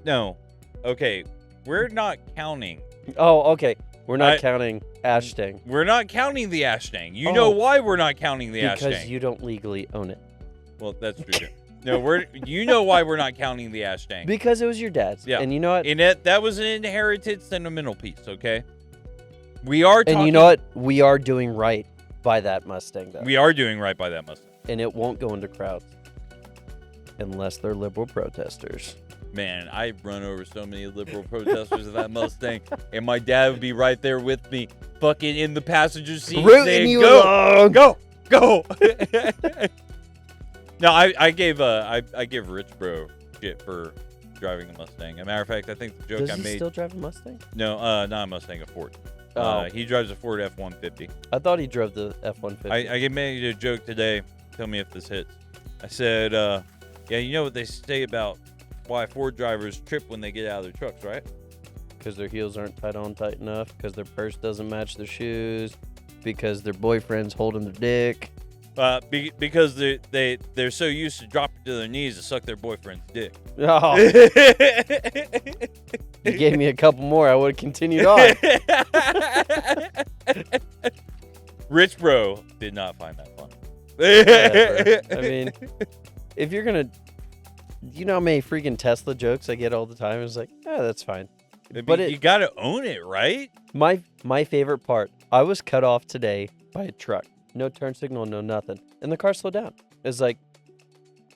No. Okay, we're not counting. Oh, okay. We're not counting Ashtang. We're not counting the Ashtang. You know why we're not counting the Ashtang? Because you don't legally own it. Well, that's true. No, you know why we're not counting the Ashtang. Because it was your dad's. Yeah. And you know what? And that was an inherited sentimental piece, okay? We are talking... And you know what? We are doing right by that Mustang, though. We are doing right by that Mustang. And it won't go into crowds. Unless they're liberal protesters. Man, I run over so many liberal protesters of that Mustang, and my dad would be right there with me, fucking in the passenger seat, saying, you "Go, along. go." No, I gave Rich Bro shit for driving a Mustang. As a matter of fact, I think the joke Does I he made. still drive a Mustang? No, not a Mustang, a Ford. Oh. He drives a Ford F-150. I thought he drove the F-150. I made a joke today. Tell me if this hits. I said, yeah, you know what they say about why Ford drivers trip when they get out of their trucks, right? Because their heels aren't tied on tight enough. Because their purse doesn't match their shoes. Because their boyfriend's holding their dick. Because they're so used to dropping to their knees to suck their boyfriend's dick. Oh. You gave me a couple more. I would have continued on. Rich Bro did not find that funny. I mean, if you're going to... You know how many freaking Tesla jokes I get all the time? It's like, that's fine. But you got to own it, right? My favorite part, I was cut off today by a truck. No turn signal, no nothing. And the car slowed down. It's like,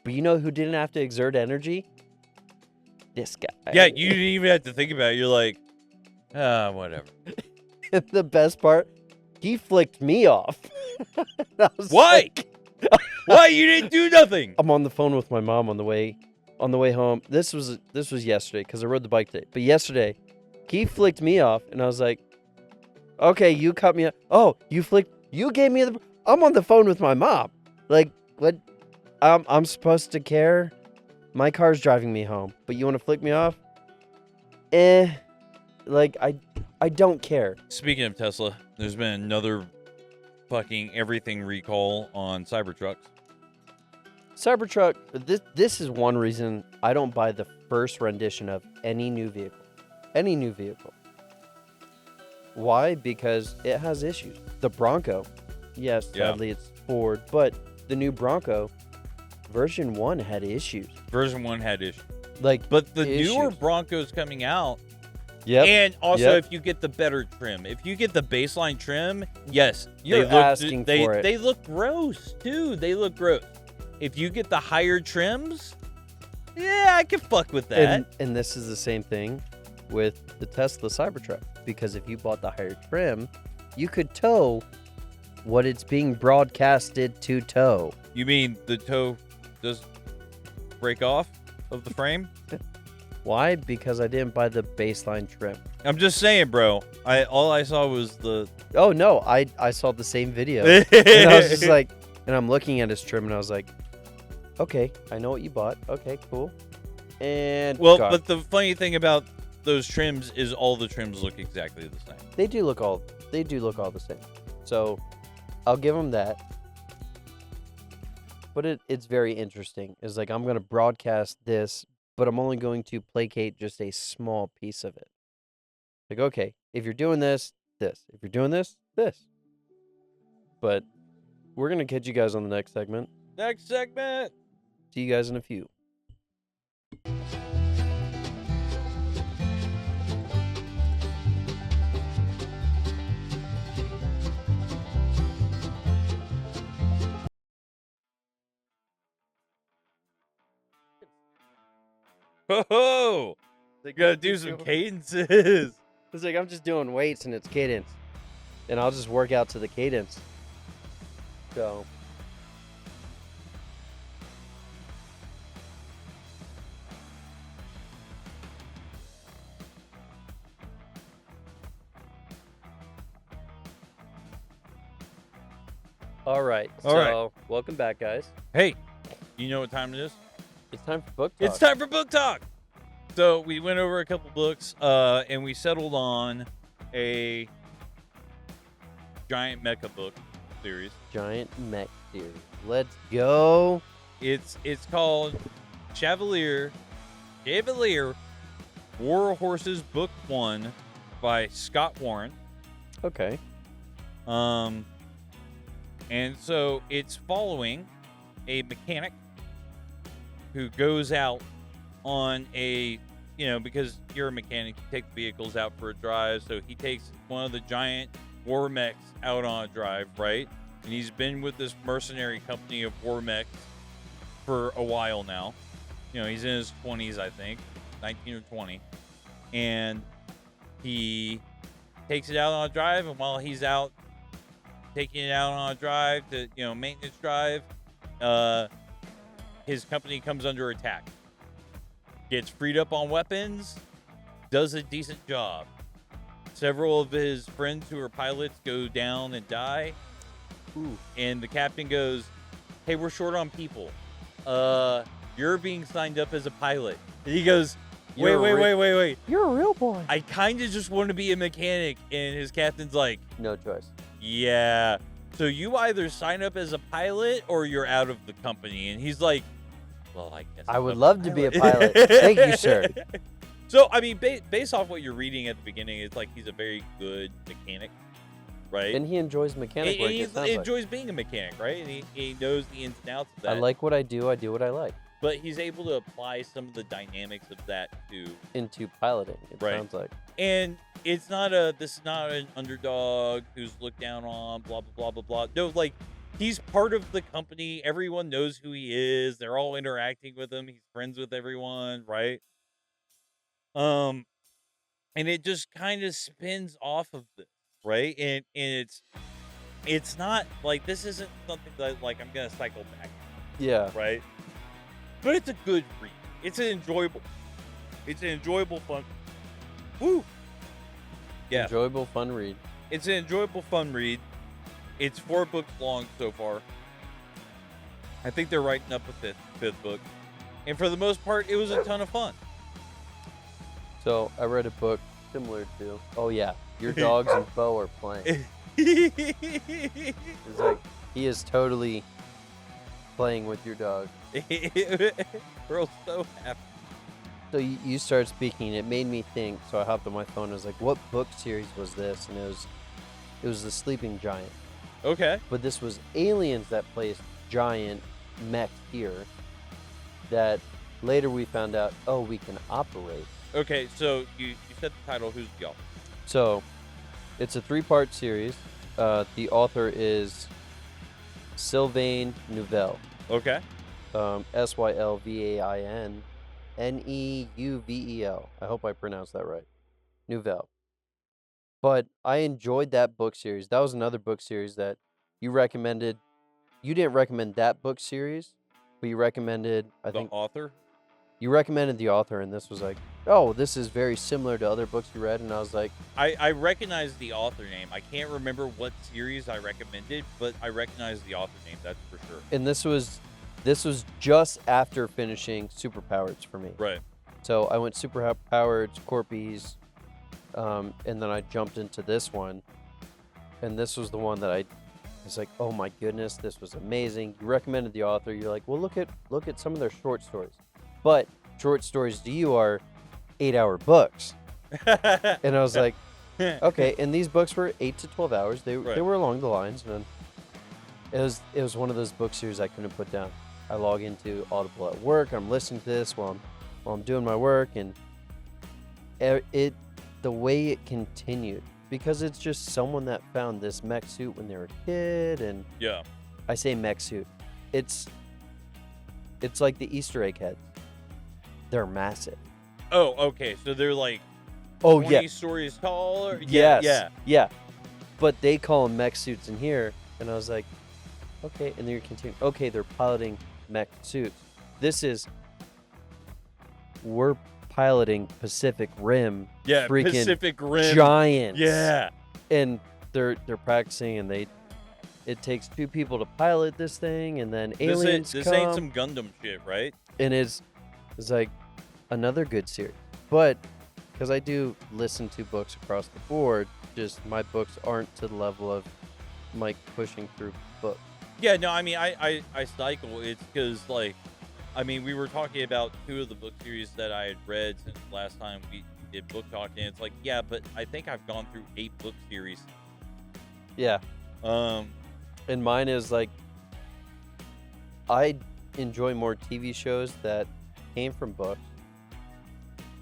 but you know who didn't have to exert energy? This guy. Yeah, you didn't even have to think about it. You're like, whatever. And the best part, he flicked me off. Why? Why? You didn't do nothing. I'm on the phone with my mom on the way home. This was yesterday because I rode the bike today. But yesterday, he flicked me off, and I was like, okay, you cut me off. Oh, you gave me I'm on the phone with my mom. Like, what? I'm supposed to care? My car's driving me home, but you want to flick me off? Like, I don't care. Speaking of Tesla, there's been another fucking everything recall on Cybertrucks. Cybertruck, this is one reason I don't buy the first rendition of any new vehicle. Any new vehicle. Why? Because it has issues. The Bronco, yes, sadly it's Ford, but the new Bronco, version 1 had issues. Version 1 had issues. But the newer Broncos coming out, yep. And also if you get the better trim. If you get the baseline trim, yes. You're asking for it. They look gross, too. They look gross. If you get the higher trims, yeah, I can fuck with that. And this is the same thing with the Tesla Cybertruck. Because if you bought the higher trim, you could tow what it's being broadcasted to tow. You mean the toe does break off of the frame? Why? Because I didn't buy the baseline trim. I'm just saying, bro. All I saw was the... Oh, no. I saw the same video. And I was just like... And I'm looking at his trim, and I was like, okay, I know what you bought. Okay, cool. And... Well, but the funny thing about those trims is all the trims look exactly the same. They do look all the same. So, I'll give them that. But it's very interesting. It's like, I'm going to broadcast this, but I'm only going to placate just a small piece of it. Like, okay, if you're doing this, this. If you're doing this, this. But we're going to catch you guys on the next segment. Next segment. See you guys in a few. Ho-ho! Like, Gotta do some cadences. It's like I'm just doing weights and it's cadence, and I'll just work out to the cadence. So. All right. Welcome back, guys. Hey, you know what time it is? It's time for book talk. It's time for book talk. So we went over a couple books, and we settled on a giant mecha book series. Giant mech series. Let's go. It's called Chevalier War Horses Book 1 by Scott Warren. Okay. And so it's following a mechanic who goes out on a, because you're a mechanic, you take the vehicles out for a drive. So he takes one of the giant war mechs out on a drive, right? And he's been with this mercenary company of war mechs for a while now. He's in his 20s, I think, 19 or 20. And he takes it out on a drive, and while he's out taking it out on a drive to, maintenance drive, his company comes under attack. Gets freed up on weapons, does a decent job. Several of his friends who are pilots go down and die. Ooh. And the captain goes, "Hey, we're short on people. You're being signed up as a pilot." And he goes, Wait. You're a real boy. I kind of just want to be a mechanic. And his captain's like, No choice. "Yeah. So you either sign up as a pilot or you're out of the company." And he's like, "Well, I guess I would love to be a pilot. Thank you, sir." So, I mean, based off what you're reading at the beginning, it's like he's a very good mechanic, right? And he enjoys mechanic work. And he enjoys being a mechanic, right? And he knows the ins and outs of that. I like what I do. I do what I like. But he's able to apply some of the dynamics of that into piloting. It sounds like. And this is not an underdog who's looked down on, blah blah blah blah blah. No, like, he's part of the company. Everyone knows who he is. They're all interacting with him. He's friends with everyone, right? And it just kind of spins off of this, right? And it's not like, this isn't something that, like, I'm gonna cycle back, Yeah. right? But it's a good read. It's an enjoyable fun. Woo. Yeah. Enjoyable, fun read. It's an enjoyable, fun read. It's 4 books long so far. I think they're writing up a fifth book. And for the most part, it was a ton of fun. So I read a book similar to, oh yeah, your dogs and Bo are playing. It's like, he is totally playing with your dog. We're so happy. So you started speaking, it made me think, so I hopped on my phone, I was like, what book series was this? And it was The Sleeping Giant. Okay. But this was aliens that placed giant mech here that later we found out, oh, we can operate. Okay, so you said the title. Who's the author? So it's a 3-part series. The author is Sylvain Neuvel. Okay. Sylvain Neuvel. I hope I pronounced that right. Neuvel. But I enjoyed that book series. That was another book series that you recommended. You didn't recommend that book series, but you recommended, I think. The author? You recommended the author, and this was like, oh, this is very similar to other books you read. And I was like, I recognize the author name. I can't remember what series I recommended, but I recognize the author name. That's for sure. And this was just after finishing Superpowers for me. Right. So I went Superpowers, Corpies, and then I jumped into this one. And this was the one that I was like, oh my goodness, this was amazing. You recommended the author. You're like, well, look at some of their short stories. But short stories to you are 8-hour books. And I was like, okay. And these books were 8 to 12 hours. They were along the lines. And it was one of those book series I couldn't put down. I log into Audible at work. I'm listening to this while I'm doing my work, and the way it continued, because it's just someone that found this mech suit when they were a kid, and yeah, I say mech suit. It's like the Easter egg heads. They're massive. Oh, okay. So they're like Oh 20 yeah, stories tall? Or... yes, yeah. But they call them mech suits in here, and I was like, okay. And then you're continuing. Okay, they're piloting mech suits. We're piloting Pacific Rim. Yeah, freaking Pacific Rim giants. Yeah, and they're practicing, and it takes 2 people to pilot this thing, and then aliens this come. ain't some Gundam shit, right? And it's like another good series. But because I do listen to books across the board, just my books aren't to the level of Mike pushing through books. Yeah, no, I mean, I cycle. It's because, like, I mean, we were talking about 2 of the book series that I had read since last time we did book talk, and it's like, yeah, but I think I've gone through 8 book series. Yeah. And mine is like, I enjoy more TV shows that came from books,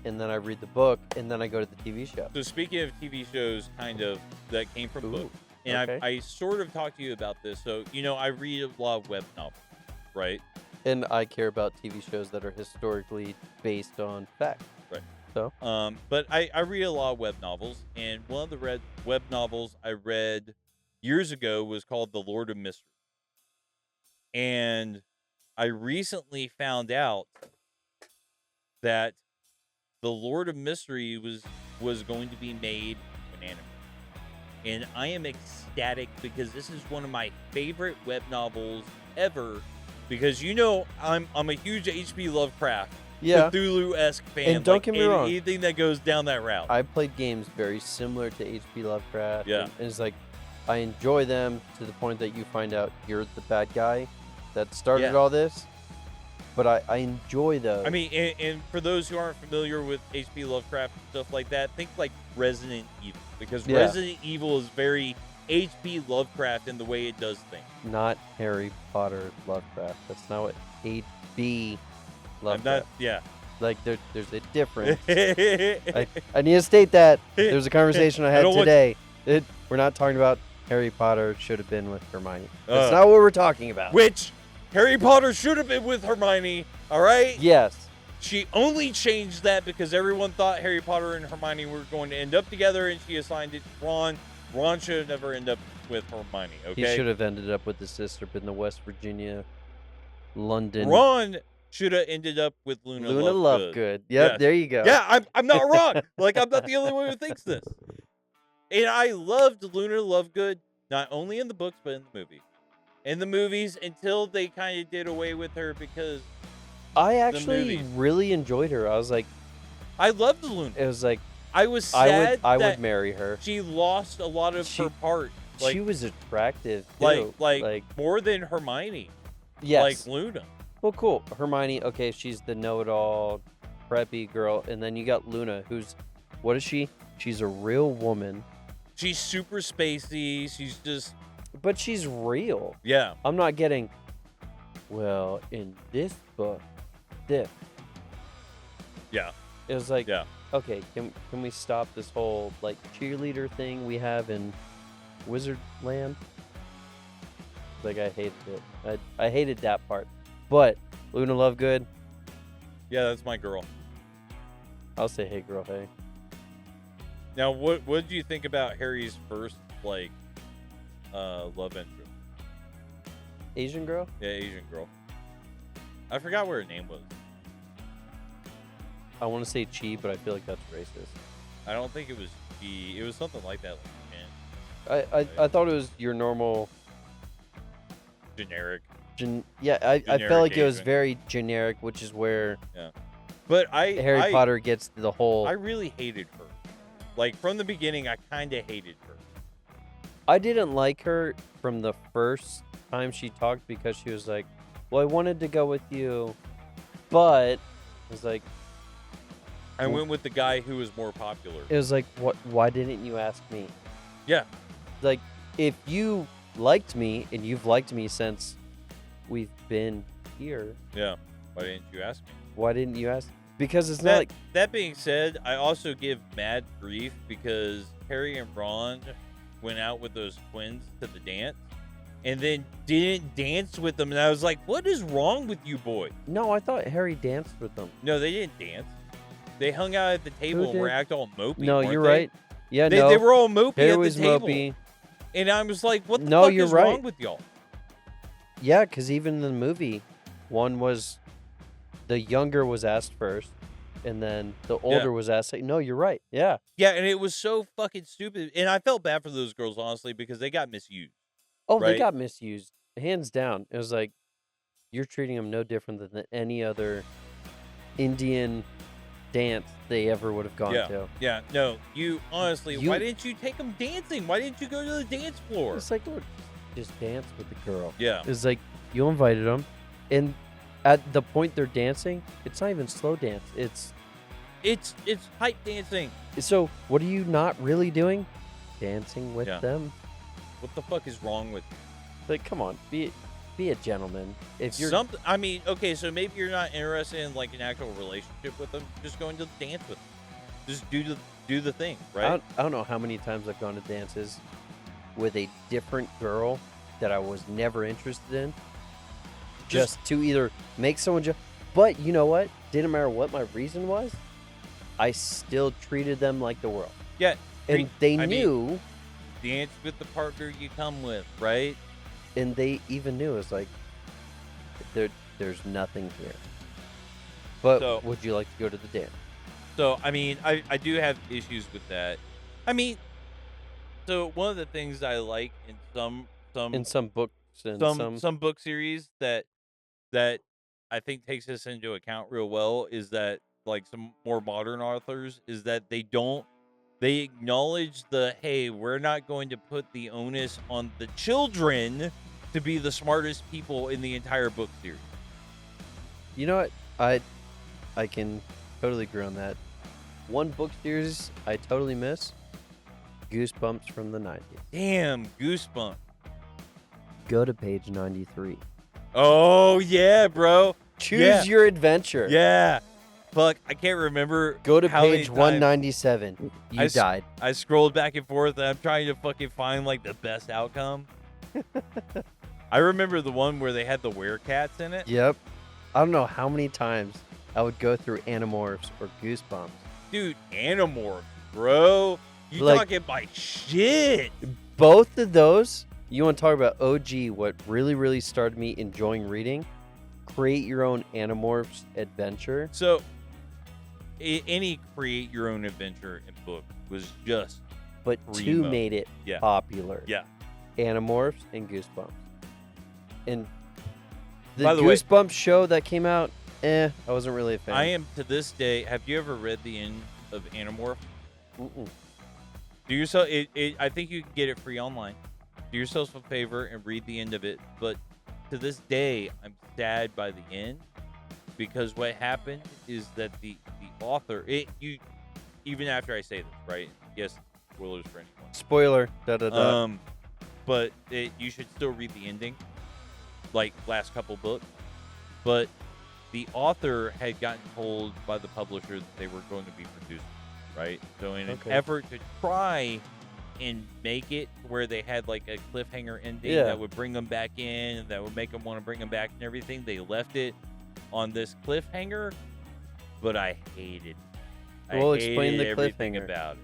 and then I read the book, and then I go to the TV show. So speaking of TV shows, kind of that came from books, and okay. I sort of talked to you about this. So I read a lot of web novels, right? And I care about TV shows that are historically based on fact. Right. So. But I read a lot of web novels, and one of the web novels I read years ago was called The Lord of Mystery. And I recently found out that The Lord of Mystery was going to be made an anime. And I am ecstatic because this is one of my favorite web novels ever. Because I'm a huge H.P. Lovecraft, Cthulhu-esque fan. And don't get me wrong, anything that goes down that route. I played games very similar to H.P. Lovecraft. Yeah. And it's like, I enjoy them to the point that you find out you're the bad guy that started all this. But I enjoy those. I mean, and for those who aren't familiar with H.P. Lovecraft and stuff like that, think like Resident Evil. Because Resident Evil is very H.P. Lovecraft in the way it does things. Not Harry Potter Lovecraft. That's not what H.B. Lovecraft. Like, there's a difference. I need to state that. There's a conversation I had today. We're not talking about Harry Potter should have been with Hermione. That's not what we're talking about. Which Harry Potter should have been with Hermione, all right? Yes. She only changed that because everyone thought Harry Potter and Hermione were going to end up together, and she assigned it to Ron. Ron should have never ended up with Hermione, okay? He should have ended up with his sister in the West Virginia, London. Ron should have ended up with Luna Lovegood. Yep, there you go. Yeah, I'm not wrong. Like, I'm not the only one who thinks this. And I loved Luna Lovegood, not only in the books, but in the movies. In the movies, until they kind of did away with her because I actually really enjoyed her. I was like, I loved Luna. It was like, I was sad I would marry her. She lost a lot of her part. Like, she was attractive, too. Like more than Hermione. Yes. Like Luna. Well, cool. Hermione, okay, she's the know-it-all, preppy girl. And then you got Luna, what is she? She's a real woman. She's super spacey. She's just... But she's real. Yeah. I'm not getting, well, in this book, this. Yeah. It was like, yeah. Okay, can we stop this whole, like, cheerleader thing we have in Wizardland? Like, I hated it. I hated that part. But Luna Lovegood. Yeah, that's my girl. I'll say, hey, girl, hey. Now, what did you think about Harry's first, like, love interest? Asian girl? Yeah, Asian girl. I forgot what her name was. I want to say Chi, but I feel like that's racist. I don't think it was Chi. It was something like that. I thought it was your normal... Generic. I felt like it was very generic, which is where But Harry Potter gets the whole... I really hated her. Like, from the beginning, I kind of hated her. I didn't like her from the first time she talked because she was like, well, I wanted to go with you, but... It was like... I went with the guy who was more popular. It was like, what? Why didn't you ask me? Yeah. Like, if you liked me, and you've liked me since we've been here. Yeah. Why didn't you ask me? Why didn't you ask? Because it's not like... That being said, I also give mad grief because Harry and Ron went out with those twins to the dance and then didn't dance with them. And I was like, what is wrong with you boys? No, I thought Harry danced with them. No, they didn't dance. They hung out at the table and were acting all mopey. No, weren't you're they? right. Yeah, They were all mopey Harry at the was table. mopey. And I was like, what the No, fuck you're is right. wrong with y'all? Yeah, because even in the movie, one was the younger was asked first, and then the older was asked. No, you're right. Yeah. Yeah, and it was so fucking stupid. And I felt bad for those girls, honestly, because they got misused. Oh, they Right? got misused. Hands down. It was like, you're treating them no different than any other Indian dance they ever would have gone to. Yeah, no, you, honestly, You- why didn't you take them dancing? Why didn't you go to the dance floor? It's like, look, just dance with the girl. Yeah. It's like, you invited them, and at the point they're dancing, it's not even slow dance. It's hype dancing. So, what are you not really doing? Dancing with them. What the fuck is wrong with you? Like, come on, be a gentleman. If you're Something, I mean, okay, so maybe you're not interested in like an actual relationship with them. Just going to dance with them. Just do the thing, right? I don't know how many times I've gone to dances with a different girl that I was never interested in. Just to either make someone but you know what? Didn't matter what my reason was. I still treated them like the world. Yeah. And they knew. Dance with the partner you come with, right? And they even knew. It's like, there's nothing here. But would you like to go to the dance? So, I mean, I do have issues with that. I mean, so one of the things I like in some books and some book series that I think takes this into account real well is that, like, some more modern authors, is that they acknowledge hey, we're not going to put the onus on the children to be the smartest people in the entire book series. You know what? I can totally agree on that. One book series I totally miss, Goosebumps from the 90s. Damn, Goosebumps. Go to page 93. Oh, yeah, bro. Choose your adventure. Yeah. Fuck, I can't remember. Go to how page many 197. You died. I scrolled back and forth, and I'm trying to fucking find, like, the best outcome. I remember the one where they had the werecats in it. Yep. I don't know how many times I would go through Animorphs or Goosebumps. Dude, Animorphs, bro. You Like, talking my shit. Both of those, you want to talk about OG, what really, really started me enjoying reading? Create your own Animorphs adventure. So, any create your own adventure in book was just But primo. two made it popular. Yeah. Animorphs and Goosebumps. And the By the way- Goosebumps show that came out, I wasn't really a fan. I am to this day. Have you ever read the end of Animorph? Mm-mm. Do yourself. I think you can get it free online. Do yourself a favor and read the end of it. But to this day, I'm sad by the end because what happened is that the author, even after I say this, right? Yes, spoilers for anyone. Spoiler. But you should still read the ending, like last couple books. But the author had gotten told by the publisher that they were going to be producing, right? So in an effort to try and make it where they had like a cliffhanger ending that would bring them back in, that would make them want to bring them back and everything, they left it on this cliffhanger. But I hated. Well, explain the everything cliffhanger about it.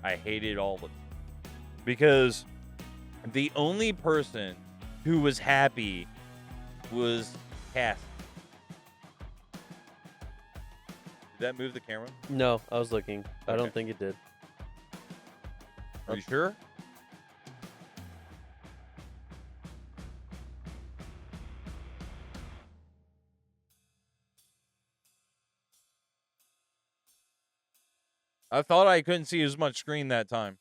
I hated all of it because the only person who was happy was Cass. Did that move the camera? No, I was looking. I don't think it did. Are you sure? I thought I couldn't see as much screen that time.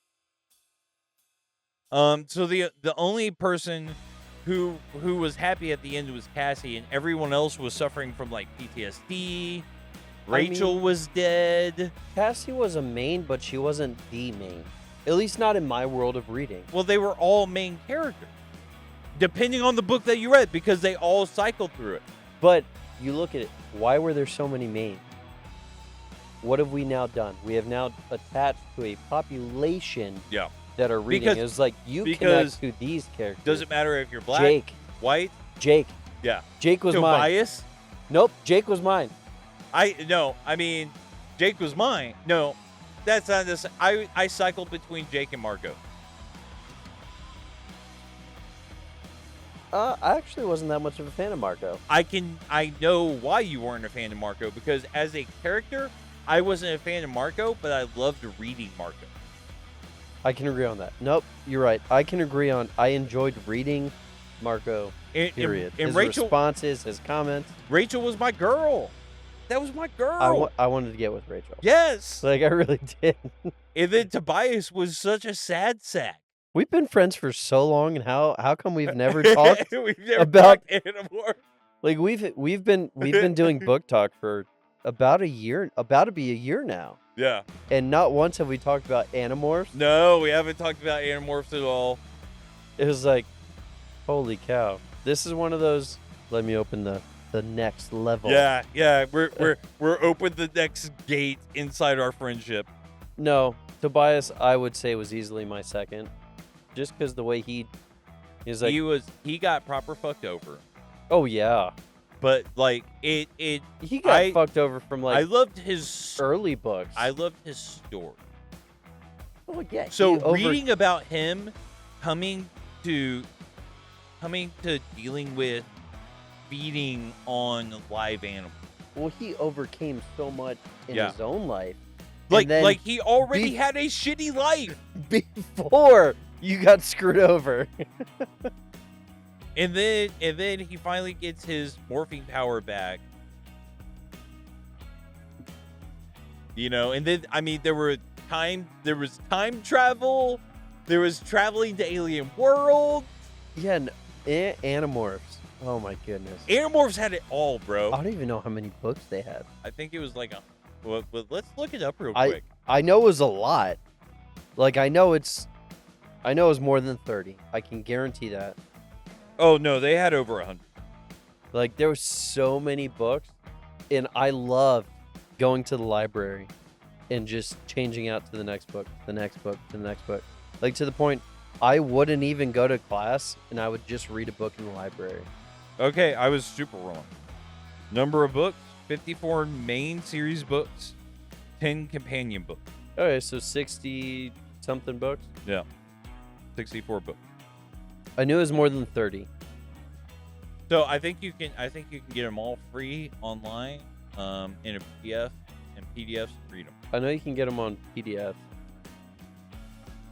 So the only person who was happy at the end was Cassie, and everyone else was suffering from like PTSD. Rachel was dead. Cassie was a main, but she wasn't the main. At least not in my world of reading. Well, they were all main characters, depending on the book that you read, because they all cycled through it. But you look at it. Why were there so many main? What have we now done? We have now attached to a population that are reading. It's like you connect to these characters. Doesn't matter if you're black, Jake, white. Jake. Yeah. Jake was Tobias? mine. Nope, Jake was mine. I mean, Jake was mine. No, that's not this. I cycled between Jake and Marco. I actually wasn't that much of a fan of Marco. I know why you weren't a fan of Marco, because as a character, I wasn't a fan of Marco, but I loved reading Marco. I can agree on that. Nope, you're right. I can agree on. I enjoyed reading Marco. Period. And his Rachel, responses, his comments. Rachel was my girl. That was my girl. I wanted to get with Rachel. Yes. Like I really did. And then Tobias was such a sad sack. We've been friends for so long, and how come we've never talked We've never about talked Animorphs? Like we've been doing book talk for about a year, about to be a year now. Yeah. And not once have we talked about Animorphs. No, we haven't talked about Animorphs at all. It was like, holy cow. This is one of those, let me open the next level. Yeah. We're open the next gate inside our friendship. No, Tobias, I would say, was easily my second. Just because the way he is like, he got proper fucked over. Oh yeah. But like he got fucked over from like I loved his early books. I loved his story. Oh yeah. So reading about him coming to dealing with feeding on live animals. Well, he overcame so much in his own life. Like he already had a shitty life before you got screwed over. And then he finally gets his morphing power back. You know, and then I mean there was time travel, there was traveling to alien worlds. Yeah, and Animorphs. Oh my goodness. Animorphs had it all, bro. I don't even know how many books they had. I think it was like well, let's look it up real quick. I know it was a lot. Like I know it was more than 30. I can guarantee that. Oh no, they had over 100. Like there were so many books, and I loved going to the library and just changing out to the next book, the next book, the next book. Like to the point I wouldn't even go to class, and I would just read a book in the library. Okay, I was super wrong. Number of books, 54 main series books, 10 companion books. Okay, so 60 something books? Yeah. 64 books. I knew it was more than 30. So I think you can get them all free online in a PDF, and PDFs read them. I know you can get them on PDF.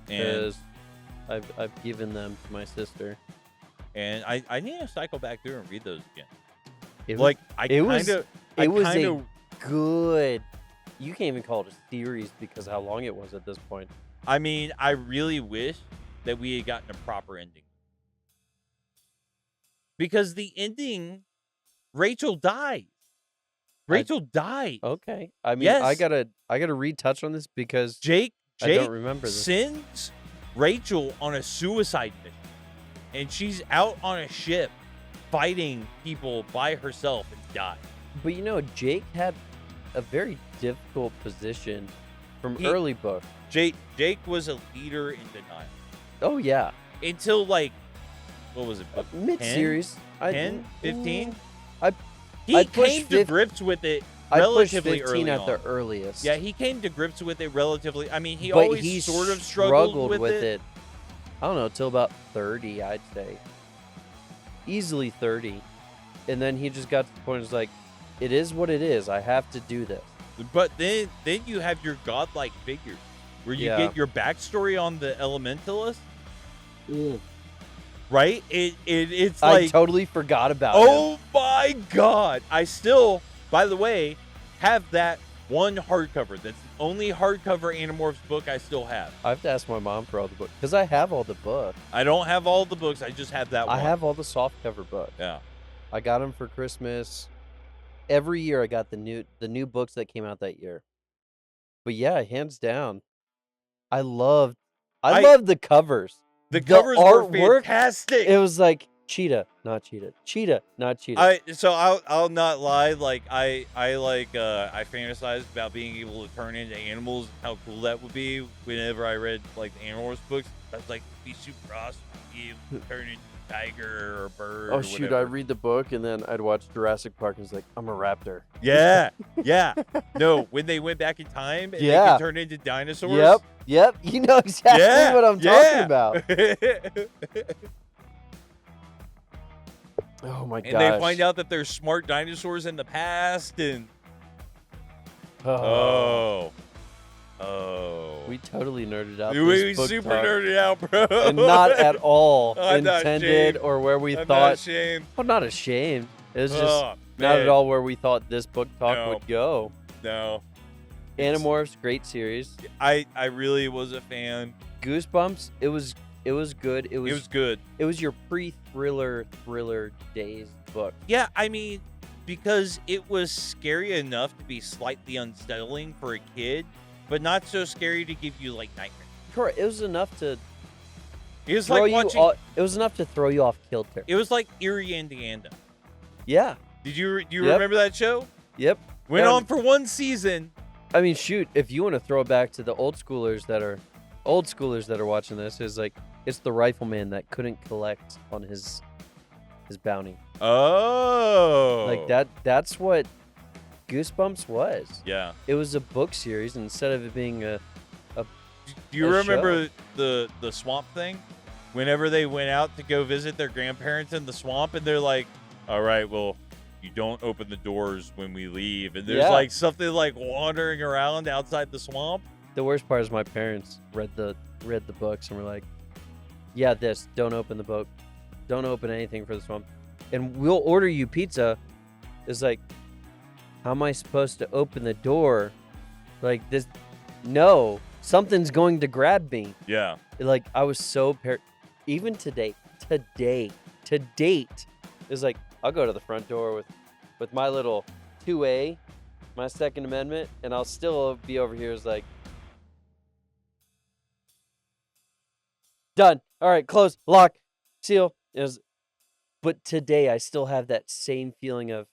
Because I've given them to my sister. And I need to cycle back through and read those again. It was a good. You can't even call it a series because how long it was at this point. I mean, I really wish that we had gotten a proper ending. Because the ending, Rachel dies. Rachel died. Okay. I mean, yes. I gotta retouch on this because Jake I don't remember this. Sends Rachel on a suicide mission. And she's out on a ship fighting people by herself and dies. But you know, Jake had a very difficult position from early books. Jake was a leader in denial. Oh yeah. Until like, what was it? Mid-series. 10? 15? He came to grips with it relatively early at on. the earliest. Yeah, he came to grips with it relatively. I mean, he but always he sort of struggled with it. I don't know, till about 30, I'd say. Easily 30. And then he just got to the point, it's like, it is what it is. I have to do this. But then you have your godlike figures, where you get your backstory on the Elementalist. Right? It's like, I totally forgot about it. Oh my God. I still, by the way, have that one hardcover. That's the only hardcover Animorphs book I still have. I have to ask my mom for all the books because I have all the books. I don't have all the books. I just have that one. I have all the softcover books. Yeah. I got them for Christmas. Every year I got the new books that came out that year. But yeah, hands down, I loved the covers. The covers were fantastic. It was like cheetah, not cheetah. Cheetah, not cheetah. I'll not lie. Like I fantasized about being able to turn into animals. How cool that would be. Whenever I read like the Animorphs books, I was like, it'd be super awesome to be able to turn into tiger or bird. Oh or shoot! whatever. I read the book and then I'd watch Jurassic Park and it's like I'm a raptor. Yeah, yeah. No, when they went back in time and they Yeah. could turn into dinosaurs. Yep. You know exactly what I'm talking about. Oh my gosh! And they find out that there's smart dinosaurs in the past, and oh, we totally nerded out. we this book super talk. nerded out, bro. And not at all I'm not intended ashamed. or where we I'm thought. not ashamed. Well, not ashamed. It was just Oh, not man. at all where we thought this book talk No. would go. No, Animorphs, great series. I really was a fan. Goosebumps, it was good. It It was was good. your thriller days book. Yeah, I mean, because it was scary enough to be slightly unsettling for a kid, but not so scary to give you like nightmares. Correct. It was enough to It was throw like you. watching. It was enough to throw you off kilter. It was like Eerie, Indiana. Yeah. Do you Yep. remember that show? Yep. Went Yeah. on for one season. I mean, shoot. If you want to throw it back to the old schoolers that are watching this, is like it's the rifleman that couldn't collect on his bounty. Oh, Like that. That's what Goosebumps was. Yeah. It was a book series instead of it being a. Do you A remember the swamp thing? Whenever they went out to go visit their grandparents in the swamp, and they're like, "All right, well, you don't open the doors when we leave," and there's Yeah. like something like wandering around outside the swamp. The worst part is my parents read the books and were like, "Yeah, don't open the book, don't open anything for the swamp, and we'll order you pizza." It's like, how am I supposed to open the door? Like this? No, something's going to grab me. Yeah. Like I was so even to date, it's like I'll go to the front door with my little 2A, my Second Amendment, and I'll still be over here. It's like. Done. All right, close, lock, seal. But today I still have that same feeling of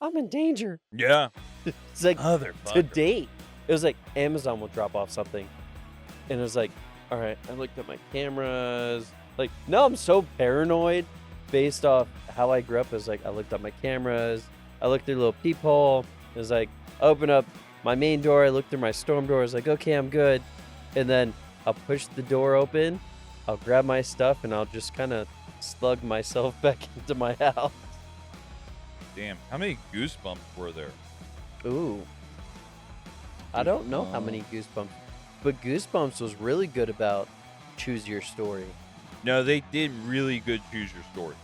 I'm in danger. Yeah. It's like Motherfucker. today, it was like Amazon will drop off something, and it was like, all right, I looked at my cameras. Like, no, I'm so paranoid based off how I grew up. It was like I looked at my cameras, I looked through a little peephole. It was like open up my main door. I looked through my storm door. I was like, okay, I'm good, and then I'll push the door open, I'll grab my stuff, and I'll just kind of slug myself back into my house. Damn. How many Goosebumps were there? Ooh. I don't know how many Goosebumps, but Goosebumps was really good about choose your story. No, they did really good choose your story.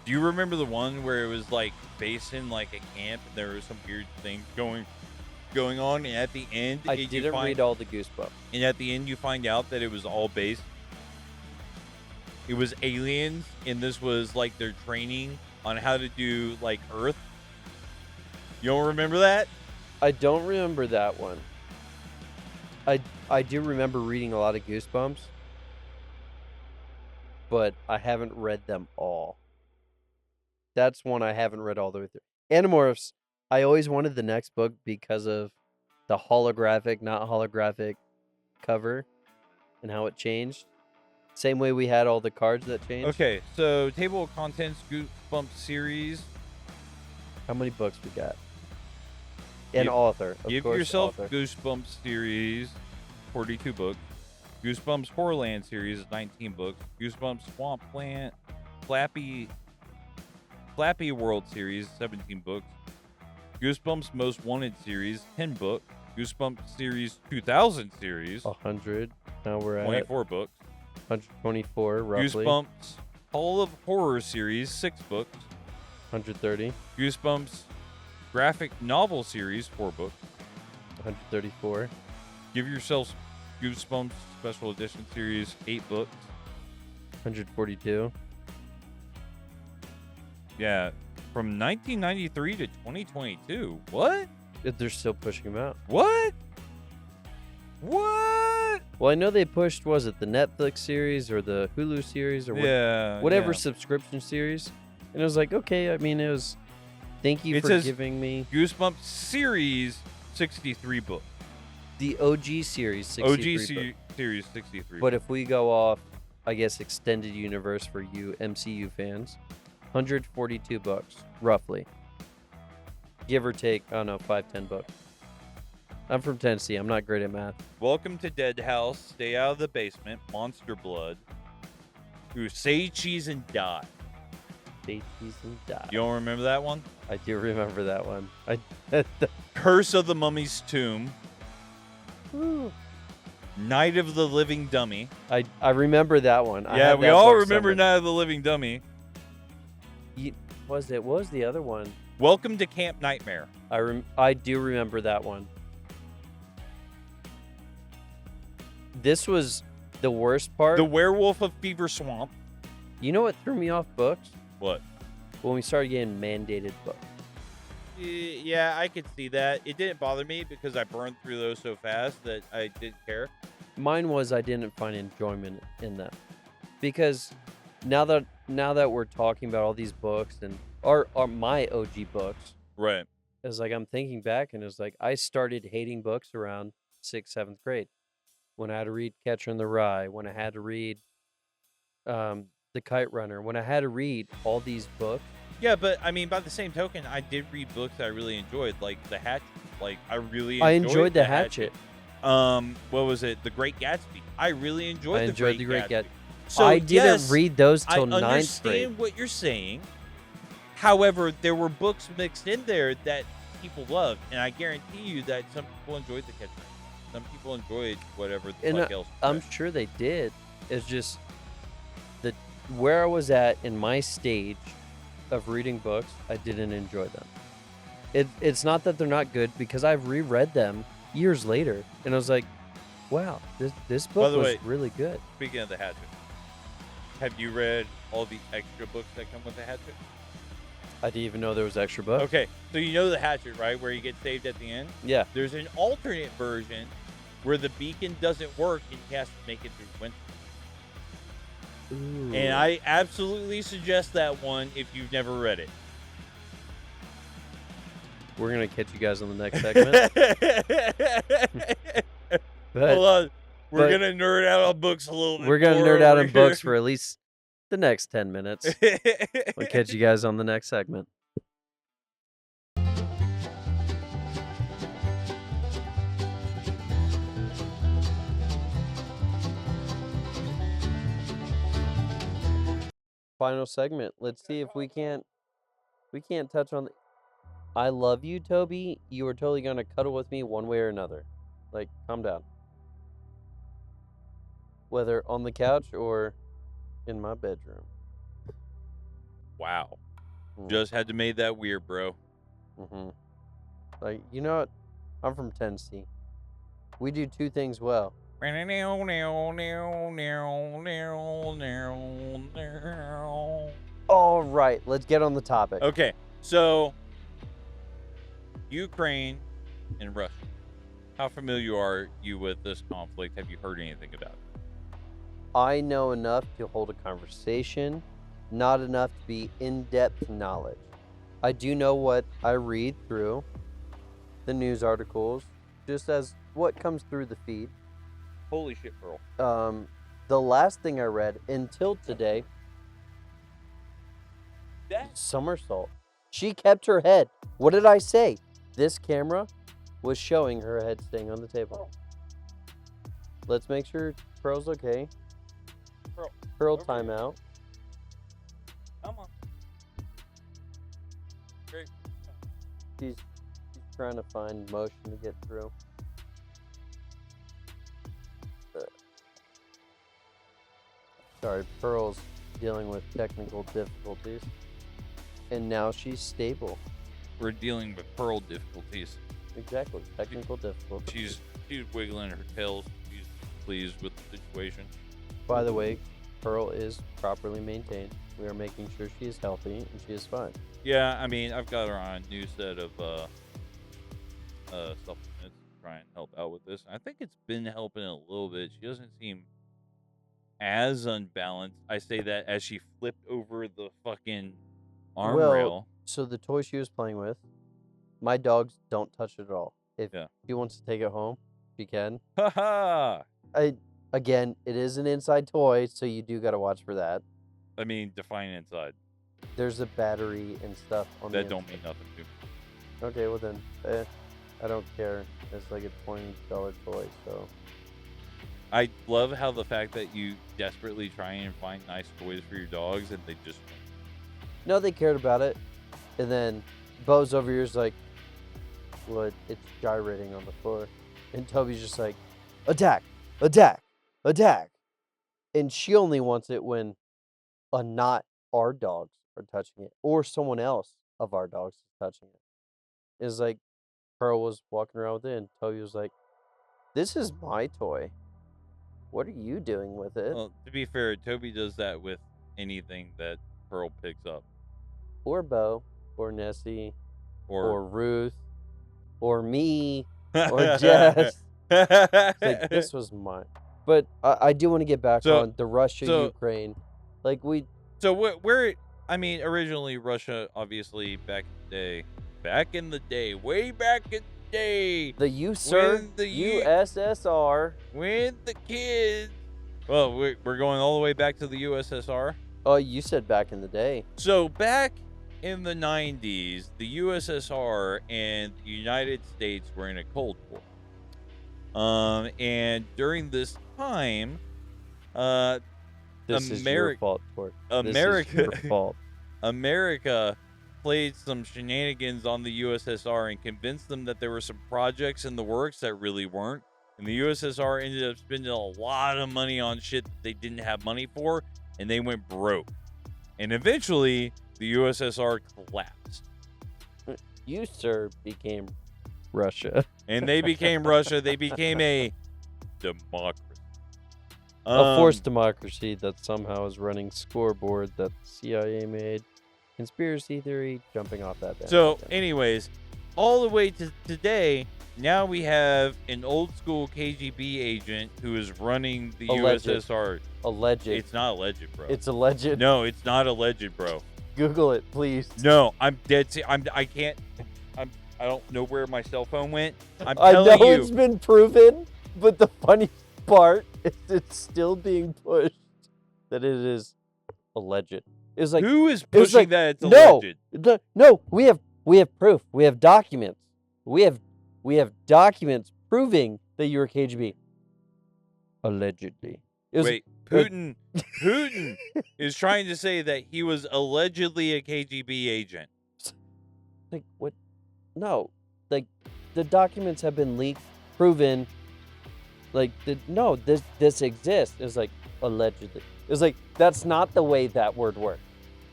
Do you remember the one where it was like based in like a camp and there was some weird thing going on, and at the end I didn't read all the Goosebumps. And at the end, you find out that it was all based. It was aliens, and this was like their training on how to do like Earth. You don't remember that? I don't remember that one. I do remember reading a lot of Goosebumps, but I haven't read them all. That's one I haven't read all the way through. Animorphs, I always wanted the next book because of the holographic, not holographic cover and how it changed. Same way we had all the cards that changed. Okay, so table of contents, Goosebumps series. How many books we got? An author. Of Give course, yourself author. Goosebumps series, 42 books. Goosebumps Horrorland series, 19 books. Goosebumps Swampland, Flappy World series, 17 books. Goosebumps Most Wanted series, 10 books. Goosebumps series 2000 series, 100. Now we're at 24 books. 124, roughly. Goosebumps Hall of Horror series, 6 books. 130. Goosebumps Graphic Novel series, 4 books. 134. Give yourselves Goosebumps Special Edition series, 8 books. 142. Yeah, from 1993 to 2022. What? They're still pushing them out. What? Well, I know they pushed, was it the Netflix series or the Hulu series or whatever yeah. subscription series? And it was like, okay, I mean, it was, thank you It for says giving me Goosebumps series, 63 books. the OG series, 63 books. Series, 63 But if we go off, I guess, extended universe for you MCU fans. 142 books, roughly. Give or take, I don't know, 5-10 books. I'm from Tennessee. I'm not great at math. Welcome to Dead House. Stay out of the basement. Monster Blood. Who say cheese and die. Say cheese and die. You don't remember that one? I do remember that one. Curse of the Mummy's Tomb. Night of the Living Dummy. I remember that one. Yeah, we all remember Night of the Living Dummy. What was the other one? Welcome to Camp Nightmare. I do remember that one. This was the worst part. The Werewolf of Beaver Swamp. You know what threw me off books? What? When we started getting mandated books. Yeah, I could see that. It didn't bother me because I burned through those so fast that I didn't care. Mine was I didn't find enjoyment in them. Because now that we're talking about all these books and are my OG books. Right. It's like I'm thinking back and it's like I started hating books around 6th, 7th grade. When I had to read Catcher in the Rye, when I had to read The Kite Runner, when I had to read all these books. Yeah, but I mean, by the same token, I did read books that I really enjoyed, like The Hatchet. Like I enjoyed The Hatchet. What was it? The Great Gatsby. I really enjoyed The Great Gatsby. So I didn't read those till 9th grade. I understand what you're saying. However, there were books mixed in there that people loved, and I guarantee you that some people enjoyed The Catcher. Some people enjoyed whatever the fuck else. I'm sure they did. It's just where I was at in my stage of reading books, I didn't enjoy them. It's not that they're not good because I've reread them years later, and I was like, wow, this book was really good. Speaking of The Hatchet, have you read all the extra books that come with The Hatchet? I didn't even know there was extra books. Okay, so you know The Hatchet, right? Where you get saved at the end? Yeah. There's an alternate version where the beacon doesn't work and he has to make it through winter. Ooh. And I absolutely suggest that one if you've never read it. We're going to catch you guys on the next segment. Hold on. We're going to nerd out on books a little bit. We're going to nerd out on books for at least the next 10 minutes. We'll catch you guys on the next segment. Final segment. Let's see if we can't touch on I love you, Toby. You are totally gonna cuddle with me one way or another. Like, calm down. Whether on the couch or in my bedroom. Wow. Just had to make that weird, bro. Like, you know what? I'm from Tennessee. We do two things well. All right, let's get on the topic. Okay, so Ukraine and Russia. How familiar are you with this conflict? Have you heard anything about it? I know enough to hold a conversation, not enough to be in-depth knowledge. I do know what I read through the news articles, just as what comes through the feed. Holy shit, Pearl. The last thing I read until today, somersault. She kept her head. What did I say? This camera was showing her head staying on the table. Let's make sure Pearl's okay. Pearl timeout. Come on. Great. She's trying to find motion to get through. Sorry, Pearl's dealing with technical difficulties. And now she's stable. We're dealing with Pearl difficulties. Exactly, technical difficulties. She's wiggling her tail. She's pleased with the situation. By the way, Pearl is properly maintained. We are making sure she is healthy and she is fine. Yeah, I mean, I've got her on a new set of supplements to try and help out with this. I think it's been helping a little bit. She doesn't seem as unbalanced. I say that as she flipped over the fucking arm rail. So the toy she was playing with, my dogs don't touch it at all. If she wants to take it home, she can. Haha! Again, it is an inside toy, so you do got to watch for that. I mean, define inside. There's a battery and stuff on That the don't inside. mean nothing to me. Okay, well then, I don't care. It's like a $20 toy, so. I love how the fact that you desperately try and find nice toys for your dogs, and they just No, they cared about it. And then Bo's over here is like, well, it's gyrating on the floor. And Toby's just like, attack, attack, attack. And she only wants it when not our dogs are touching it, or someone else of our dogs is touching it. It's like Pearl was walking around with it, and Toby was like, this is my toy. What are you doing with it? Well, to be fair, Toby does that with anything that Pearl picks up. Or Bo, or Nessie, Or or Ruth, or me, or Jess. It's like, this was mine. But I do want to get back on the Russia-Ukraine. Like, So where I mean, originally Russia, obviously, back in the day, way back in the day. The USSR. When the kids. Well, we're going all the way back to the USSR. Oh, you said back in the day. So back in the 90s, the USSR and the United States were in a Cold War. And during this time, This is your fault, Tort. This is your fault. America played some shenanigans on the USSR and convinced them that there were some projects in the works that really weren't. And the USSR ended up spending a lot of money on shit that they didn't have money for, and they went broke. And eventually, the USSR collapsed. You, sir, became Russia. And they became Russia. They became a democracy. A forced democracy that somehow is running scoreboard that the CIA made. Conspiracy theory, jumping off that. So, anyways, all the way to today, now we have an old school KGB agent who is running the USSR. Alleged. It's not alleged, bro. It's alleged. No, it's not alleged, bro. Google it, please. No, I'm dead. I can't. I don't know where my cell phone went. I know it's been proven, but the funny part is it's still being pushed that it is alleged. It's like, who is pushing that it's alleged? No, we have proof. We have documents. We have documents proving that you were KGB. Allegedly. Wait, Putin is trying to say that he was allegedly a KGB agent. Like, what? No. Like, the documents have been leaked, proven. Like, this exists. It's like, allegedly. It's like, that's not the way that word works.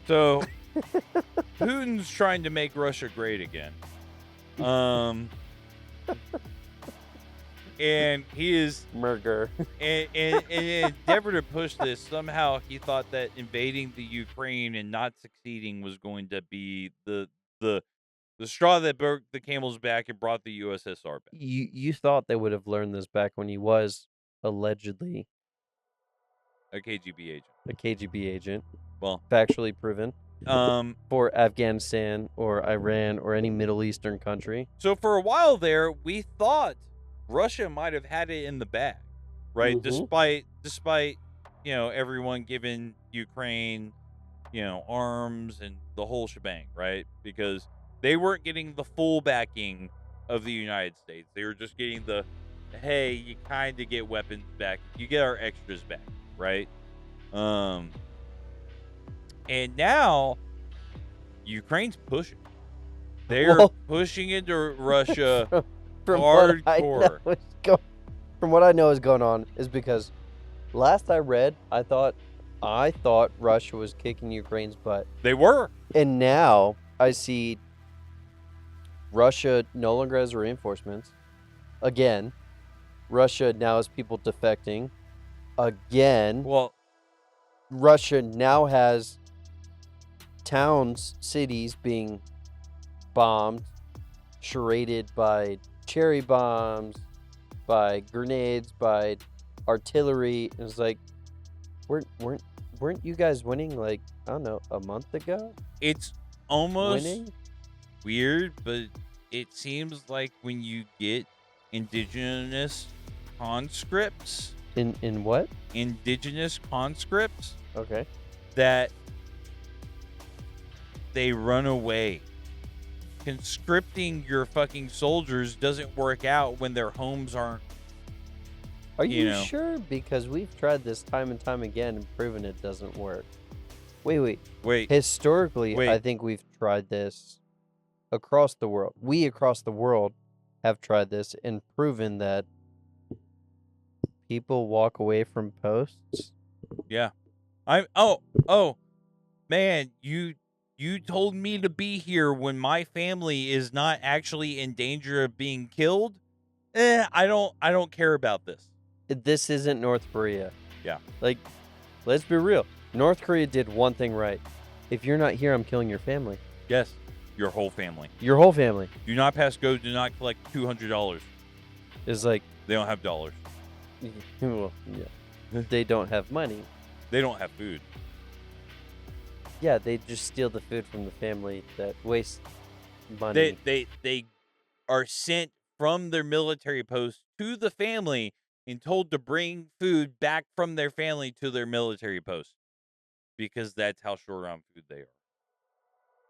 So, Putin's trying to make Russia great again. And he is Murder. in an endeavor to push this, somehow he thought that invading the Ukraine and not succeeding was going to be the straw that broke the camel's back and brought the USSR back. You thought they would have learned this back when he was allegedly a KGB agent. A KGB agent. Well, factually proven. For Afghanistan or Iran or any Middle Eastern country. So for a while there, we thought Russia might have had it in the bag, right? Mm-hmm. Despite everyone giving Ukraine arms and the whole shebang, right? Because they weren't getting the full backing of the United States. They were just getting the, hey, you kind of get weapons back. You get our extras back, right? And now Ukraine's pushing. They're pushing into Russia hardcore. From what I know is going on is because last I read, I thought Russia was kicking Ukraine's butt. They were. And now I see Russia no longer has reinforcements. Again, Russia now has people defecting. Again. Well, Russia now has towns, cities being bombed, charaded by cherry bombs, by grenades, by artillery. It was like, weren't you guys winning like, I don't know, a month ago? It's almost weird, but it seems like when you get indigenous conscripts In what? indigenous conscripts Okay. that they run away. Conscripting your fucking soldiers doesn't work out when their homes aren't. Are You you know. sure? Because we've tried this time and time again and proven it doesn't work. Wait. Wait, Historically, I Wait. think we've tried this across the world. We across the world have tried this and proven that people walk away from posts. yeah. Man, you told me to be here when my family is not actually in danger of being killed. I don't care about this. This isn't North Korea. Yeah. Like, let's be real. North Korea did one thing right. If you're not here, I'm killing your family. Yes, your whole family. Your whole family Do not pass go. Do not collect $200. is like, They don't have dollars. well, yeah. They don't have money. They don't have food. Yeah, they just steal the food from the family that wastes money. They are sent from their military post to the family and told to bring food back from their family to their military post because that's how short on food they are.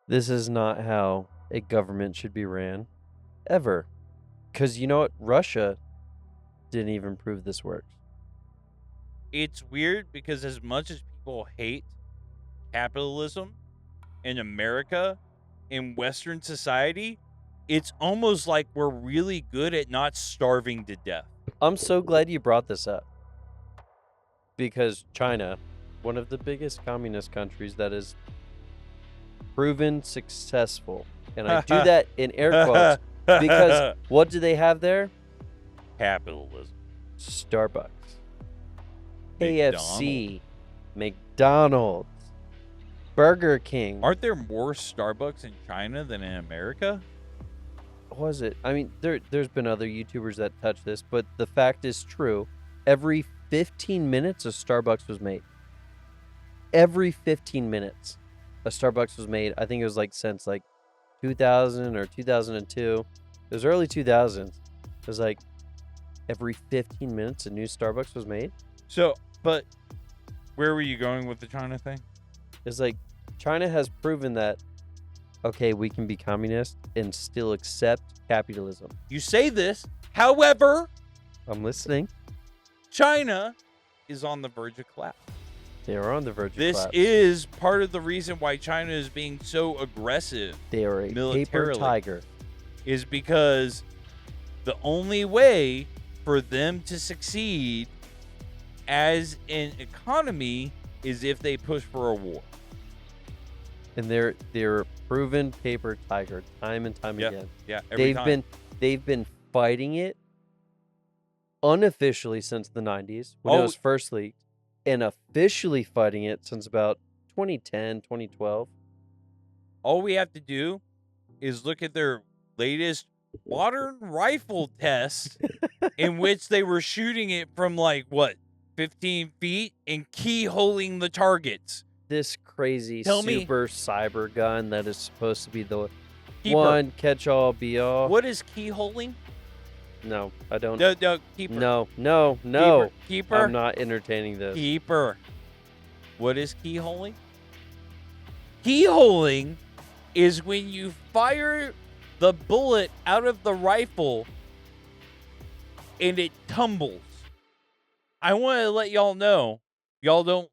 This is not how a government should be ran, ever. Because you know what? Russia didn't even prove this works. It's weird because as much as people hate capitalism in America, in Western society, it's almost like we're really good at not starving to death. I'm so glad you brought this up. Because China, one of the biggest communist countries that is proven successful, and I do that in air quotes, because what do they have there? Capitalism. Starbucks, KFC, McDonald's, Burger King. Aren't there more Starbucks in China than in America? What was it? I mean, there's been other YouTubers that touch this, but the fact is true. Every 15 minutes, a Starbucks was made. Every 15 minutes, a Starbucks was made. I think it was like since like 2000 or 2002. It was early 2000s. It was like every 15 minutes, a new Starbucks was made. So, but where were you going with the China thing? It's like China has proven that, okay, we can be communist and still accept capitalism. You say this, however, I'm listening. China is on the verge of collapse. They are on the verge of This collapse. is part of the reason why China is being so aggressive They are a paper militarily. tiger. Is because the only way for them to succeed as an economy is if they push for a war. And they're a proven paper tiger time and time again. Yeah, every time. They've been fighting it unofficially since the 90s when it was first leaked, and officially fighting it since about 2010, 2012. All we have to do is look at their latest modern rifle test in which they were shooting it from like what, 15 feet and keyholing the targets. This crazy Tell me- super cyber gun that is supposed to be the Keeper. one catch-all be-all. What is keyholing? No, I don't. No, keeper. No. Keeper. I'm not entertaining this. Keeper. What is keyholing? Keyholing is when you fire the bullet out of the rifle and it tumbles. I want to let y'all know, y'all don't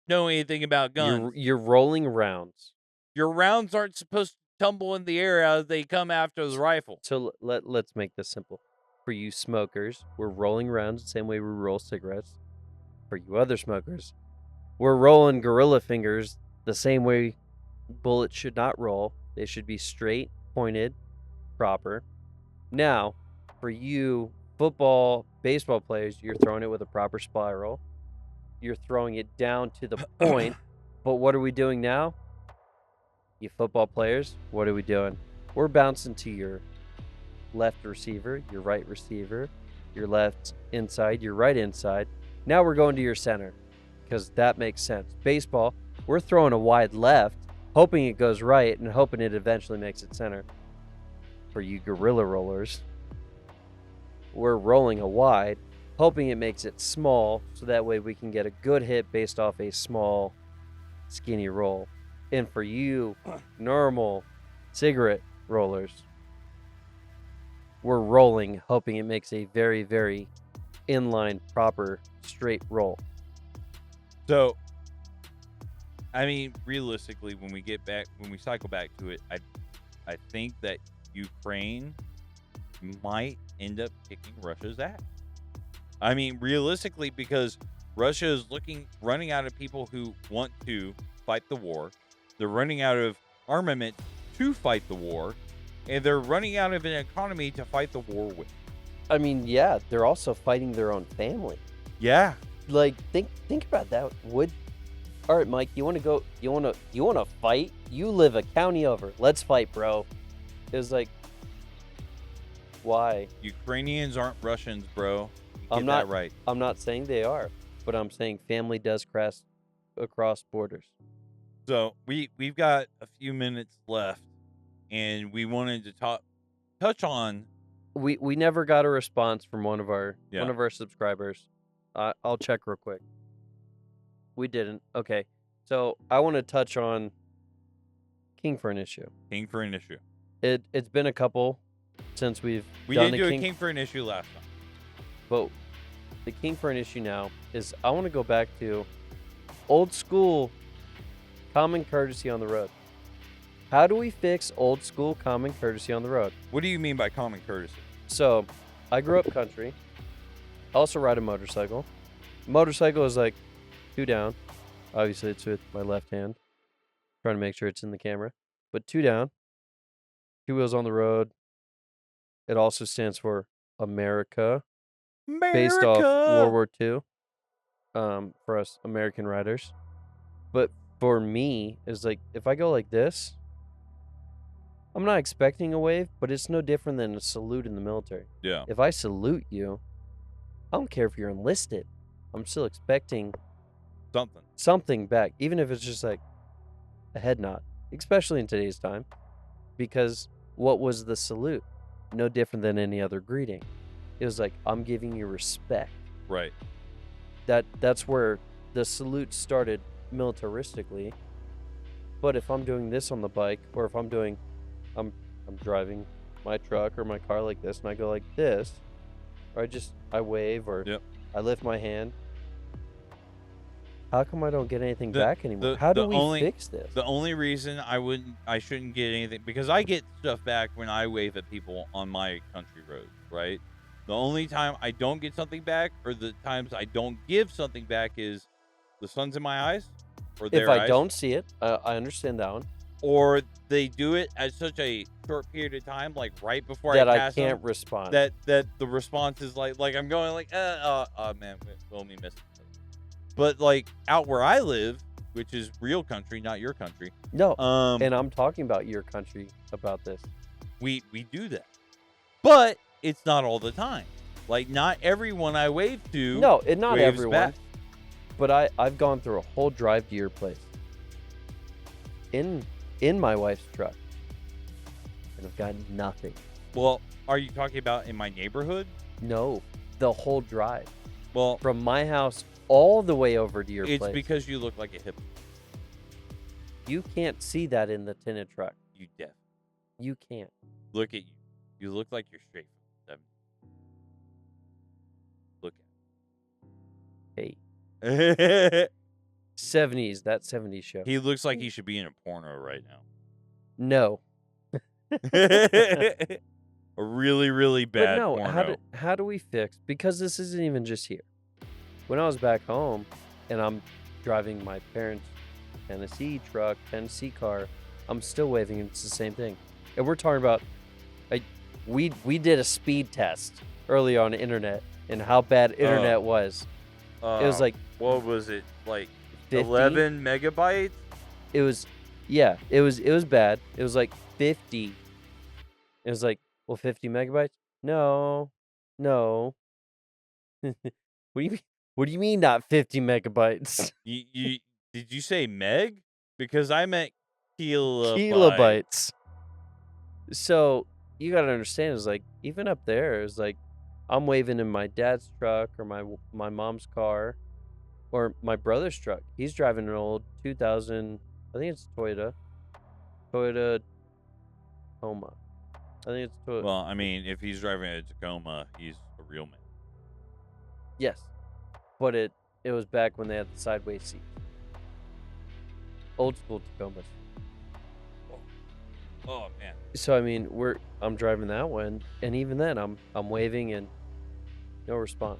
know anything about guns. You're rolling rounds. Your rounds aren't supposed to tumble in the air as they come after the rifle. So let's make this simple. For you smokers, we're rolling rounds the same way we roll cigarettes. For you other smokers, we're rolling gorilla fingers the same way bullets should not roll. They should be straight, pointed, proper. Now, for you football, baseball players, you're throwing it with a proper spiral. You're throwing it down to the point. But what are we doing now? You football players, what are we doing? We're bouncing to your left receiver, your right receiver, your left inside, your right inside. Now we're going to your center because that makes sense. Baseball, we're throwing a wide left, hoping it goes right and hoping it eventually makes it center. For you gorilla rollers, we're rolling a wide, hoping it makes it small, so that way we can get a good hit based off a small, skinny roll. And for you, normal cigarette rollers, we're rolling, hoping it makes a very, very inline, proper, straight roll. So, I mean, realistically, when we cycle back to it, I think that Ukraine might end up kicking Russia's ass. I mean, realistically, because Russia is running out of people who want to fight the war. They're running out of armament to fight the war, and they're running out of an economy to fight the war with. I mean, yeah, they're also fighting their own family. Yeah. Like, think about that. All right, Mike, you want to go? You want to fight? You live a county over. Let's fight, bro. It was like, why? Ukrainians aren't Russians, bro. I'm that right. I'm not saying they are, but I'm saying family does cross across borders. So we've got a few minutes left, and we wanted to touch on. We never got a response from one of our subscribers. I'll check real quick. We didn't. Okay, so I want to touch on King for an issue. King for an issue. It's been a couple since we didn't do a King for an issue last time. But the King for an issue now is I want to go back to old school common courtesy on the road. How do we fix old school common courtesy on the road? What do you mean by common courtesy? So, I grew up country. I also ride a motorcycle. Motorcycle is like 2 down. Obviously, it's with my left hand. Trying to make sure it's in the camera. But 2 down. 2 wheels on the road. It also stands for America. Based off World War II. For us American riders. But for me, is like, if I go like this, I'm not expecting a wave, but it's no different than a salute in the military. Yeah. If I salute you, I don't care if you're enlisted. I'm still expecting something back, even if it's just like a head nod, especially in today's time, because what was the salute? No different than any other greeting. It was like, I'm giving you respect. Right. That's where the salute started militaristically. But if I'm doing this on the bike, or if I'm driving my truck or my car like this, and I go like this, or I wave, or I lift my hand. How come I don't get anything back anymore? How do we fix this? The only reason I shouldn't get anything, because I get stuff back when I wave at people on my country roads, right? The only time I don't get something back, or the times I don't give something back, is the sun's in my eyes, or their eyes. If I don't see it, I understand that one. Or they do it at such a short period of time, like right before that I pass I can't them, respond. That the response is like I'm going like, man, let me miss it. But like out where I live, which is real country, not your country. No, and I'm talking about your country about this. We do that, but it's not all the time. Like, not everyone I wave to. No, not everyone. Back. But I've gone through a whole drive to your place in my wife's truck, and I've got nothing. Well, are you talking about in my neighborhood? No, the whole drive. Well, from my house all the way over to your place. It's because you look like a hipster. You can't see that in the tinted truck. You deaf. You can't. Look at you. You look like you're straight from the 70s. Look at Hey. 70s, that 70s show. He looks like he should be in a porno right now. No. A really, really bad porno. How do we fix? Because this isn't even just here. When I was back home and I'm driving my parents' Tennessee truck, Tennessee car, I'm still waving. It's the same thing. And we're talking about, we did a speed test early on the internet and how bad internet was. It was like, what was it, like 50? 11 megabytes? It was, yeah, it was bad. It was like 50. It was like, well, 50 megabytes? No. What do you mean not 50 megabytes? You did you say meg? Because I meant kilobytes. So you gotta understand, is like, even up there is like I'm waving in my dad's truck or my mom's car or my brother's truck. He's driving an old 2000, I think it's Toyota Tacoma. I think it's Toyota. Well, I mean, if he's driving a Tacoma, he's a real man. Yes, but it was back when they had the sideways seat. Old school Tacomas. Oh man. So I mean, I'm driving that one, and even then, I'm waving and no response.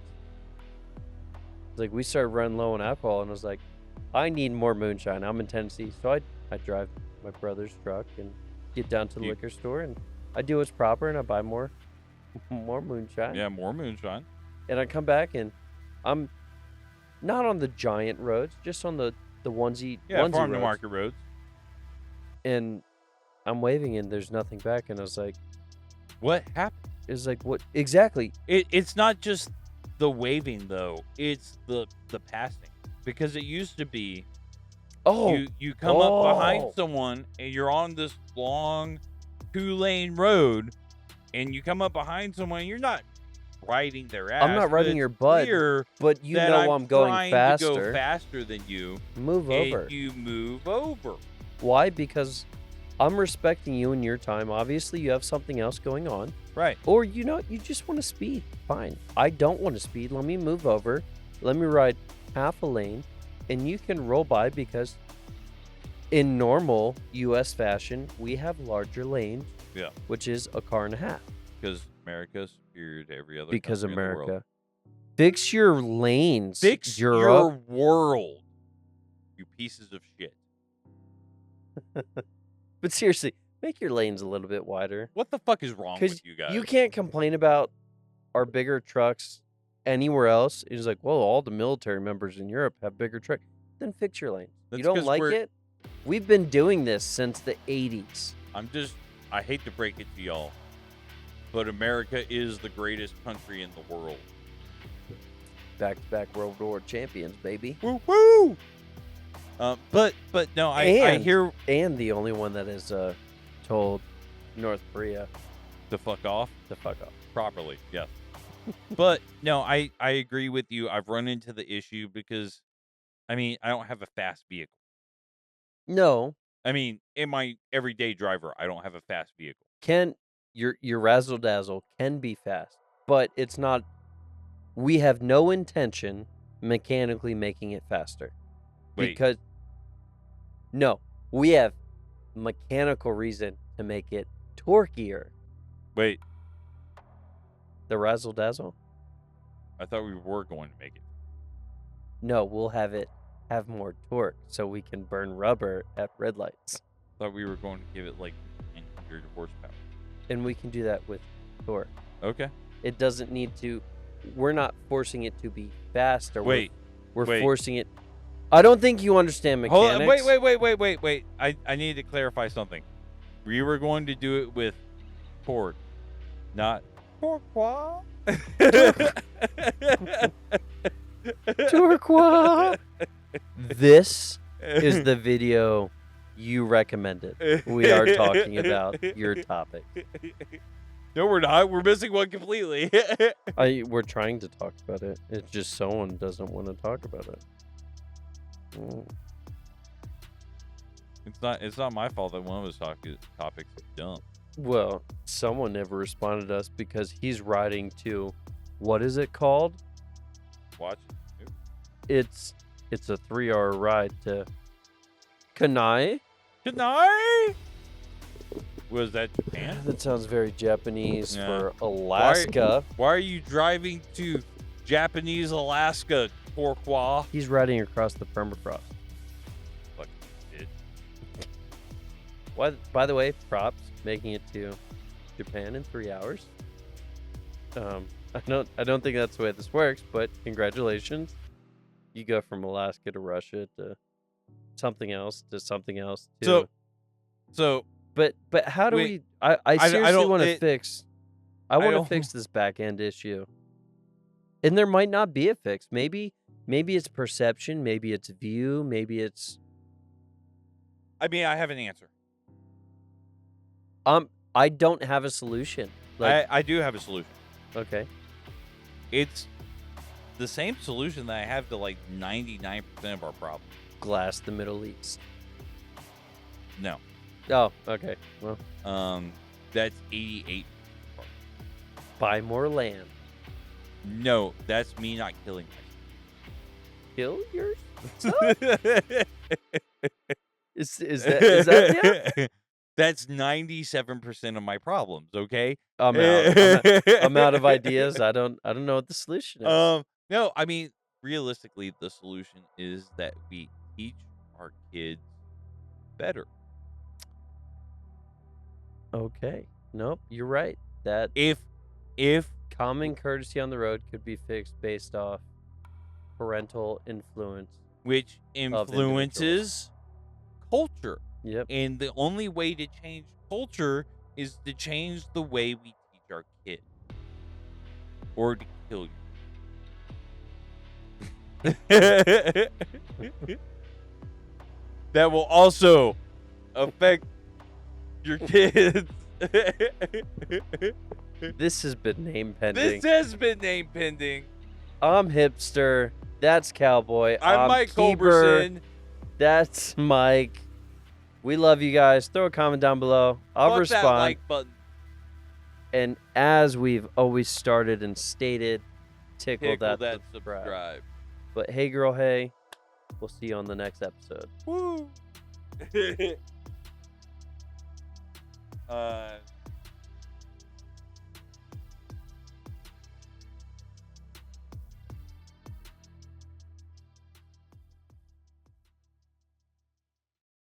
It's like we started running low on alcohol, and I was like, I need more moonshine. I'm in Tennessee, so I drive my brother's truck and get down to the liquor store, and I do what's proper, and I buy more moonshine. Yeah, more moonshine. And I come back, and I'm not on the giant roads, just on the onesie farm roads. to market roads. And I'm waving, and there's nothing back, and I was like, what happened? It's like, what exactly? It's not just the waving though; it's the passing, because it used to be. Oh, you come up behind someone, and you're on this long 2-lane road, and you come up behind someone, and you're not riding their ass. I'm not riding your butt, but you know I'm going faster. To go faster than you. Move over. And you move over. Why? Because I'm respecting you and your time. Obviously, you have something else going on. Right. Or, you just want to speed. Fine. I don't want to speed. Let me move over. Let me ride half a lane. And you can roll by, because in normal U.S. fashion, we have larger lanes. Yeah. Which is a car and a half. Because America's superior to every other because country in the America. world. Fix your lanes. Fix Europe. your world. You pieces of shit. But seriously, make your lanes a little bit wider. What the fuck is wrong with you guys? You can't complain about our bigger trucks anywhere else. It's like, well, all the military members in Europe have bigger trucks. Then fix your lanes. That's you don't 'cause like it? We've been doing this since the 80s. I hate to break it to y'all, but America is the greatest country in the world. Back-to-back World War champions, baby. Woo woo! But no, I hear... And the only one that has told North Korea to fuck off? To fuck off. Properly, yes. But no, I agree with you. I've run into the issue because, I mean, I don't have a fast vehicle. No. I mean, in my everyday driver, I don't have a fast vehicle. Your razzle dazzle can be fast, but it's not. We have no intention mechanically making it faster. Wait. Because no, we have mechanical reason to make it torquier. Wait. The razzle dazzle? I thought we were going to make it. No, we'll have more torque so we can burn rubber at red lights. I thought we were going to give it like 900 horsepower. And we can do that with torque. Okay. It doesn't need to. We're not forcing it to be fast. Or wait. We're forcing it. I don't think you understand mechanics. Wait. I need to clarify something. We were going to do it with torque, not pourquoi. Turquoise. This is the video you recommended. We are talking about your topic. No, we're not. We're missing one completely. We're trying to talk about it. It's just someone doesn't want to talk about it. It's not my fault that one of those topics is dumb. Well, someone never responded to us because he's riding to, what is it called? Watch. It's a 3-hour ride to Kenai. Kenai? Was that Japan? That sounds very Japanese for Alaska. Why are you driving to Japanese Alaska, pourquoi? He's riding across the permafrost. Fuck it. By the way, props making it to Japan in 3 hours. I don't think that's the way this works, but congratulations. You go from Alaska to Russia to something else to something else to. So. But how do we? I seriously want to fix. I want to fix this back end issue. And there might not be a fix. Maybe it's perception. Maybe it's view. Maybe it's. I mean, I have an answer. I don't have a solution. I do have a solution. Okay. It's the same solution that I have to like 99% of our problems. Glass the Middle East. No. Oh, okay. Well, That's 88. buy more land. No, that's me not killing Kill yourself? myself. Is that yeah? That's 97% of my problems, okay? I'm out. I'm out of ideas. I don't know what the solution is. No, I mean, realistically, the solution is that we teach our kids better. Okay. Nope, you're right. That If common courtesy on the road could be fixed based off parental influence. which influences culture. Yep. And the only way to change culture is to change the way we teach our kids. Or to kill you. That will also affect your kids. This has been name pending. This has been name pending. I'm Hipster. That's Cowboy. I'm Mike Keeper. Culberson. That's Mike. We love you guys. Throw a comment down below. I'll Fuck respond. that like button. And as we've always started and stated, tickle that subscribe. subscribe. But hey, girl, hey. We'll see you on the next episode. Woo!